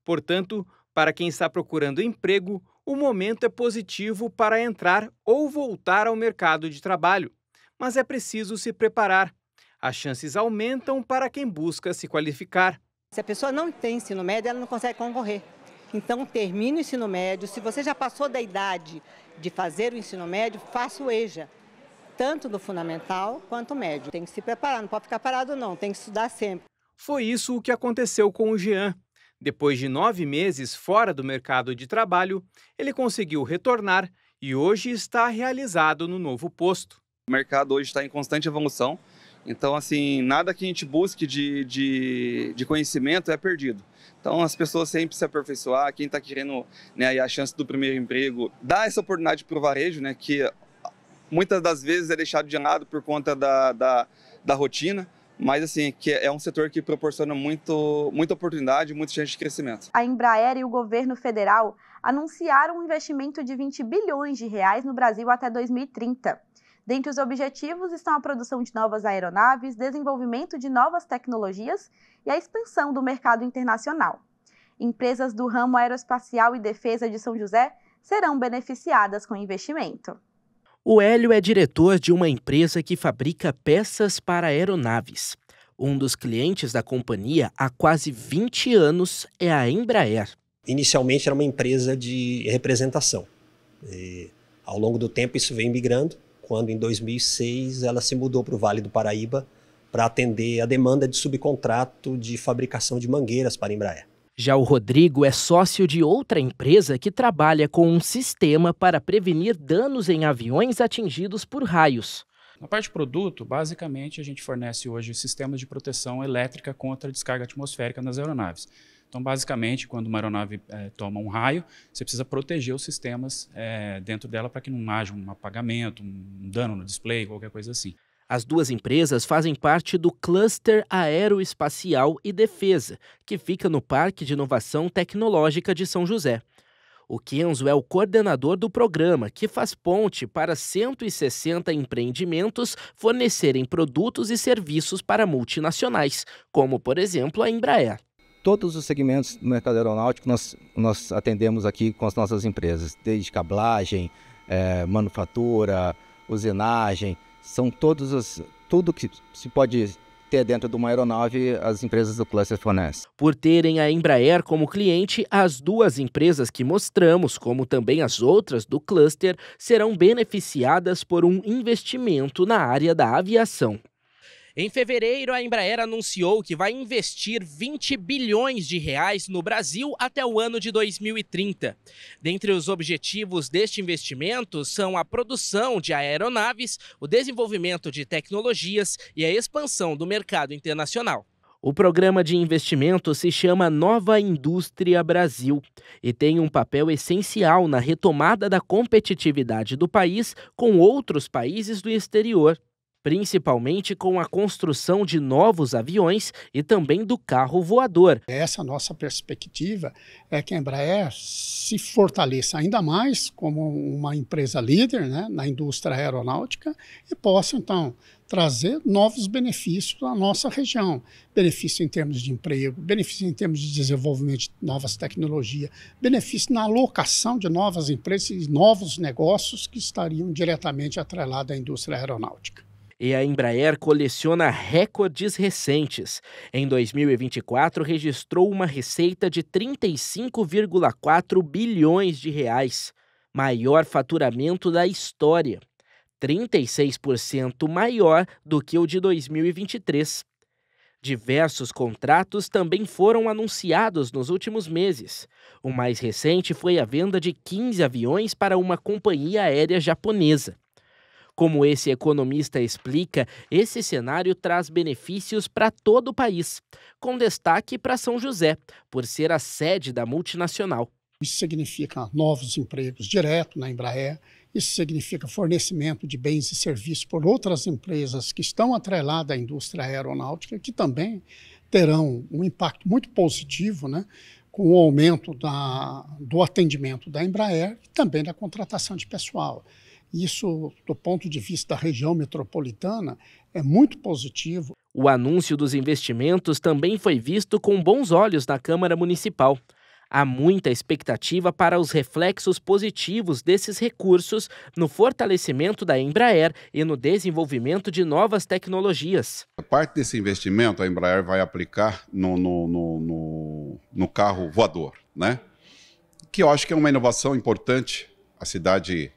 Portanto, para quem está procurando emprego, o momento é positivo para entrar ou voltar ao mercado de trabalho, mas é preciso se preparar. As chances aumentam para quem busca se qualificar. Se a pessoa não tem ensino médio, ela não consegue concorrer. Então, termine o ensino médio. Se você já passou da idade de fazer o ensino médio, faça o EJA, tanto no fundamental quanto médio. Tem que se preparar, não pode ficar parado não, tem que estudar sempre. Foi isso o que aconteceu com o Jean. Depois de 9 meses fora do mercado de trabalho, ele conseguiu retornar e hoje está realizado no novo posto. O mercado hoje está em constante evolução, então assim, nada que a gente busque de conhecimento é perdido. Então as pessoas sempre se aperfeiçoar, quem está querendo, né, a chance do primeiro emprego, dá essa oportunidade para o varejo, né, que muitas das vezes é deixado de lado por conta da rotina. Mas assim, que é um setor que proporciona muita oportunidade, muita chance de crescimento. A Embraer e o governo federal anunciaram um investimento de 20 bilhões de reais no Brasil até 2030. Dentre os objetivos estão a produção de novas aeronaves, desenvolvimento de novas tecnologias e a expansão do mercado internacional. Empresas do ramo aeroespacial e defesa de São José serão beneficiadas com o investimento. O Hélio é diretor de uma empresa que fabrica peças para aeronaves. Um dos clientes da companhia há quase 20 anos é a Embraer. Inicialmente era uma empresa de representação. Ao longo do tempo isso veio migrando, quando em 2006 ela se mudou para o Vale do Paraíba para atender a demanda de subcontrato de fabricação de mangueiras para a Embraer. Já o Rodrigo é sócio de outra empresa que trabalha com um sistema para prevenir danos em aviões atingidos por raios. Na parte de produto, basicamente a gente fornece hoje sistemas de proteção elétrica contra descarga atmosférica nas aeronaves. Então, basicamente, quando uma aeronave toma um raio, você precisa proteger os sistemas dentro dela para que não haja um apagamento, um dano no display, qualquer coisa assim. As duas empresas fazem parte do Cluster Aeroespacial e Defesa, que fica no Parque de Inovação Tecnológica de São José. O Kenzo é o coordenador do programa, que faz ponte para 160 empreendimentos fornecerem produtos e serviços para multinacionais, como, por exemplo, a Embraer. Todos os segmentos do mercado aeronáutico nós atendemos aqui com as nossas empresas, desde cablagem, manufatura, usinagem, são tudo que se pode ter dentro de uma aeronave, as empresas do cluster fornecem. Por terem a Embraer como cliente, as duas empresas que mostramos, como também as outras do cluster, serão beneficiadas por um investimento na área da aviação. Em fevereiro, a Embraer anunciou que vai investir 20 bilhões de reais no Brasil até o ano de 2030. Dentre os objetivos deste investimento são a produção de aeronaves, o desenvolvimento de tecnologias e a expansão do mercado internacional. O programa de investimento se chama Nova Indústria Brasil e tem um papel essencial na retomada da competitividade do país com outros países do exterior, principalmente com a construção de novos aviões e também do carro voador. Essa nossa perspectiva é que a Embraer se fortaleça ainda mais como uma empresa líder, né, na indústria aeronáutica e possa, então, trazer novos benefícios à nossa região. Benefício em termos de emprego, benefício em termos de desenvolvimento de novas tecnologias, benefício na alocação de novas empresas e novos negócios que estariam diretamente atrelados à indústria aeronáutica. E a Embraer coleciona recordes recentes. Em 2024, registrou uma receita de 35,4 bilhões de reais, maior faturamento da história, 36% maior do que o de 2023. Diversos contratos também foram anunciados nos últimos meses. O mais recente foi a venda de 15 aviões para uma companhia aérea japonesa. Como esse economista explica, esse cenário traz benefícios para todo o país, com destaque para São José, por ser a sede da multinacional. Isso significa novos empregos direto na Embraer, isso significa fornecimento de bens e serviços por outras empresas que estão atreladas à indústria aeronáutica, que também terão um impacto muito positivo, né, com o aumento do atendimento da Embraer e também da contratação de pessoal. Isso, do ponto de vista da região metropolitana, é muito positivo. O anúncio dos investimentos também foi visto com bons olhos na Câmara Municipal. Há muita expectativa para os reflexos positivos desses recursos no fortalecimento da Embraer e no desenvolvimento de novas tecnologias. A parte desse investimento a Embraer vai aplicar no carro voador, né? Que eu acho que é uma inovação importante. A cidade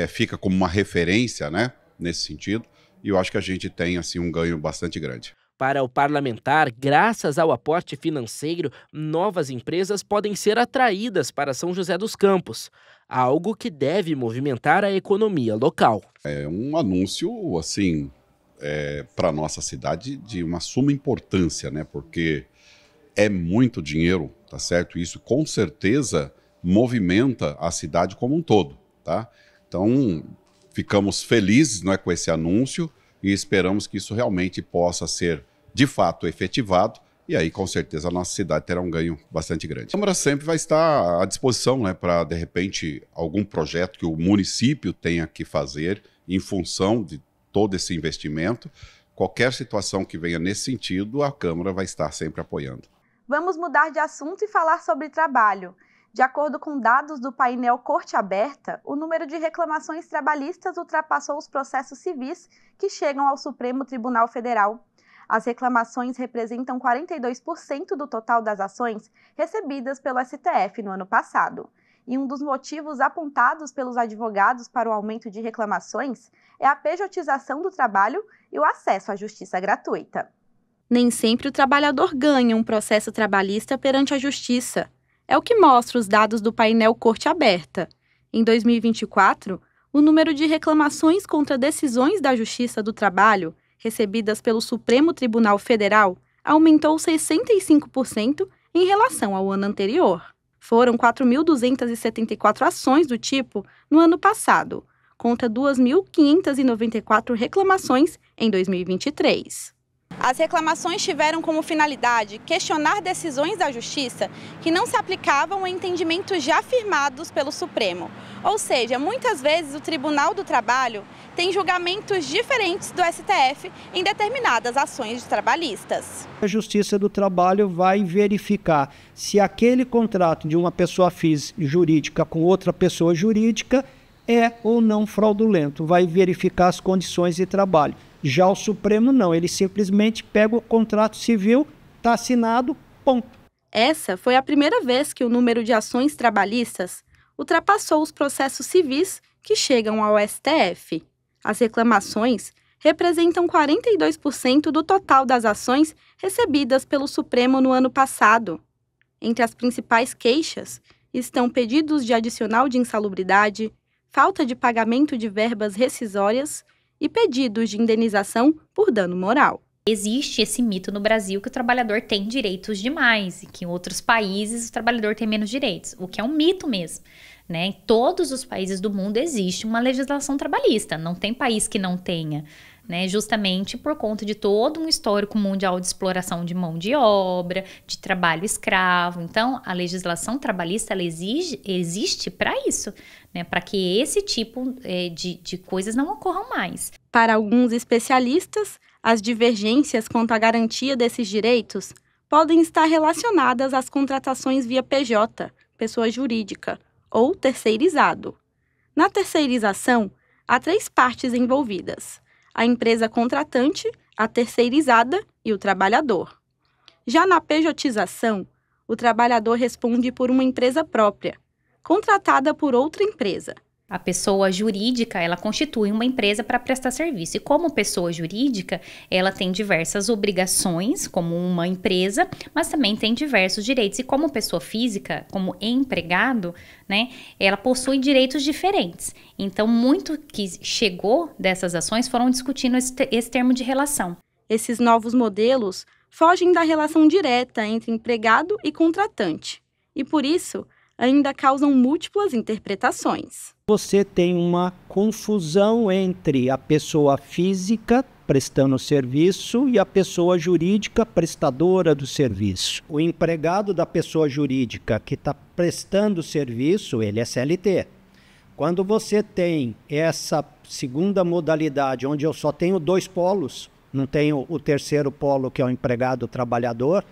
fica como uma referência, né, nesse sentido, e eu acho que a gente tem assim, um ganho bastante grande. Para o parlamentar, graças ao aporte financeiro, novas empresas podem ser atraídas para São José dos Campos, algo que deve movimentar a economia local. É um anúncio, assim, para a nossa cidade de uma suma importância, né, porque é muito dinheiro, tá certo? Isso com certeza movimenta a cidade como um todo, tá? Então, ficamos felizes, não é, com esse anúncio e esperamos que isso realmente possa ser, de fato, efetivado. E aí, com certeza, a nossa cidade terá um ganho bastante grande. A Câmara sempre vai estar à disposição, né, para, de repente, algum projeto que o município tenha que fazer em função de todo esse investimento. Qualquer situação que venha nesse sentido, a Câmara vai estar sempre apoiando. Vamos mudar de assunto e falar sobre trabalho. De acordo com dados do painel Corte Aberta, o número de reclamações trabalhistas ultrapassou os processos civis que chegam ao Supremo Tribunal Federal. As reclamações representam 42% do total das ações recebidas pelo STF no ano passado. E um dos motivos apontados pelos advogados para o aumento de reclamações é a pejotização do trabalho e o acesso à justiça gratuita. Nem sempre o trabalhador ganha um processo trabalhista perante a justiça. É o que mostra os dados do painel Corte Aberta. Em 2024, o número de reclamações contra decisões da Justiça do Trabalho recebidas pelo Supremo Tribunal Federal aumentou 65% em relação ao ano anterior. Foram 4.274 ações do tipo no ano passado, contra 2.594 reclamações em 2023. As reclamações tiveram como finalidade questionar decisões da Justiça que não se aplicavam a entendimentos já firmados pelo Supremo. Ou seja, muitas vezes o Tribunal do Trabalho tem julgamentos diferentes do STF em determinadas ações trabalhistas. A Justiça do Trabalho vai verificar se aquele contrato de uma pessoa física jurídica com outra pessoa jurídica é ou não fraudulento, vai verificar as condições de trabalho. Já o Supremo não, ele simplesmente pega o contrato civil, está assinado, ponto. Essa foi a primeira vez que o número de ações trabalhistas ultrapassou os processos civis que chegam ao STF. As reclamações representam 42% do total das ações recebidas pelo Supremo no ano passado. Entre as principais queixas estão pedidos de adicional de insalubridade, falta de pagamento de verbas rescisórias e pedidos de indenização por dano moral. Existe esse mito no Brasil que o trabalhador tem direitos demais e que em outros países o trabalhador tem menos direitos, o que é um mito mesmo, né? Em todos os países do mundo existe uma legislação trabalhista, não tem país que não tenha, né? Justamente por conta de todo um histórico mundial de exploração de mão de obra, de trabalho escravo. Então, a legislação trabalhista ela existe para isso, né? Para que esse tipo de coisas não ocorram mais. Para alguns especialistas, as divergências quanto à garantia desses direitos podem estar relacionadas às contratações via PJ, pessoa jurídica, ou terceirizado. Na terceirização, há 3 partes envolvidas: a empresa contratante, a terceirizada e o trabalhador. Já na pejotização, o trabalhador responde por uma empresa própria, contratada por outra empresa. A pessoa jurídica, ela constitui uma empresa para prestar serviço. E como pessoa jurídica, ela tem diversas obrigações, como uma empresa, mas também tem diversos direitos. E como pessoa física, como empregado, né, ela possui direitos diferentes. Então, muito que chegou dessas ações foram discutindo esse termo de relação. Esses novos modelos fogem da relação direta entre empregado e contratante. E, por isso, ainda causam múltiplas interpretações. Você tem uma confusão entre a pessoa física prestando serviço e a pessoa jurídica prestadora do serviço. O empregado da pessoa jurídica que está prestando serviço, ele é CLT. Quando você tem essa segunda modalidade, onde eu só tenho 2 polos, não tenho o terceiro polo que é o empregado trabalhador,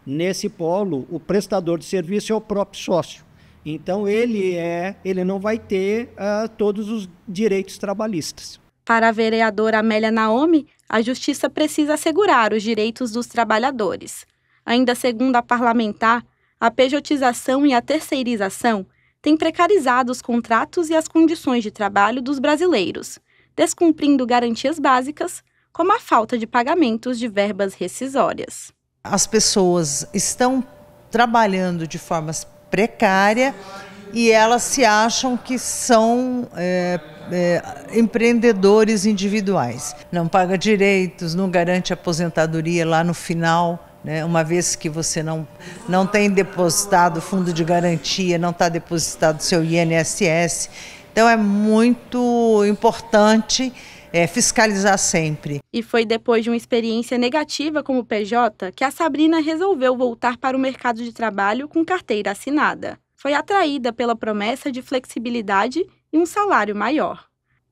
nesse polo o prestador de serviço é o próprio sócio. Então, ele não vai ter todos os direitos trabalhistas. Para a vereadora Amélia Naomi, a Justiça precisa assegurar os direitos dos trabalhadores. Ainda segundo a parlamentar, a pejotização e a terceirização têm precarizado os contratos e as condições de trabalho dos brasileiros, descumprindo garantias básicas, como a falta de pagamentos de verbas rescisórias. As pessoas estão trabalhando de formas precária e elas se acham que são empreendedores individuais. Não paga direitos, não garante aposentadoria lá no final, né? Uma vez que você não tem depositado fundo de garantia, não está depositado seu INSS. Então é muito importante fiscalizar sempre. E foi depois de uma experiência negativa como PJ que a Sabrina resolveu voltar para o mercado de trabalho com carteira assinada. Foi atraída pela promessa de flexibilidade e um salário maior.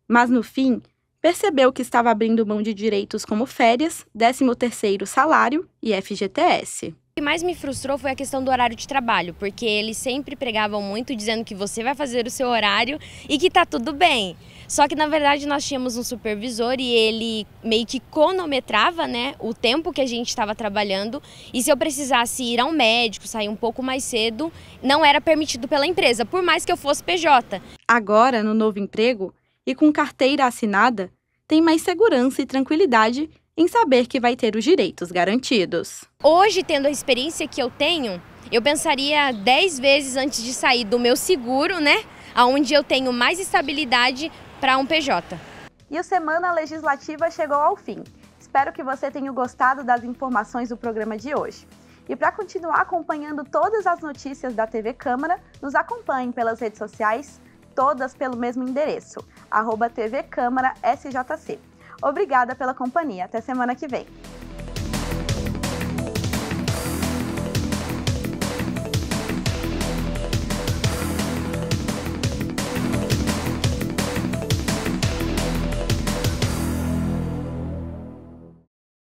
Mas, no fim, percebeu que estava abrindo mão de direitos como férias, 13º salário e FGTS. O que mais me frustrou foi a questão do horário de trabalho, porque eles sempre pregavam muito dizendo que você vai fazer o seu horário e que tá tudo bem. Só que, na verdade, nós tínhamos um supervisor e ele meio que cronometrava, né, o tempo que a gente estava trabalhando. E se eu precisasse ir ao médico, sair um pouco mais cedo, não era permitido pela empresa, por mais que eu fosse PJ. Agora, no novo emprego, e com carteira assinada, tem mais segurança e tranquilidade em saber que vai ter os direitos garantidos. Hoje, tendo a experiência que eu tenho, eu pensaria 10 vezes antes de sair do meu seguro, né, onde eu tenho mais estabilidade para um PJ. E o Semana Legislativa chegou ao fim. Espero que você tenha gostado das informações do programa de hoje. E para continuar acompanhando todas as notícias da TV Câmara, nos acompanhe pelas redes sociais, todas pelo mesmo endereço, @TV Câmara SJC. Obrigada pela companhia. Até semana que vem.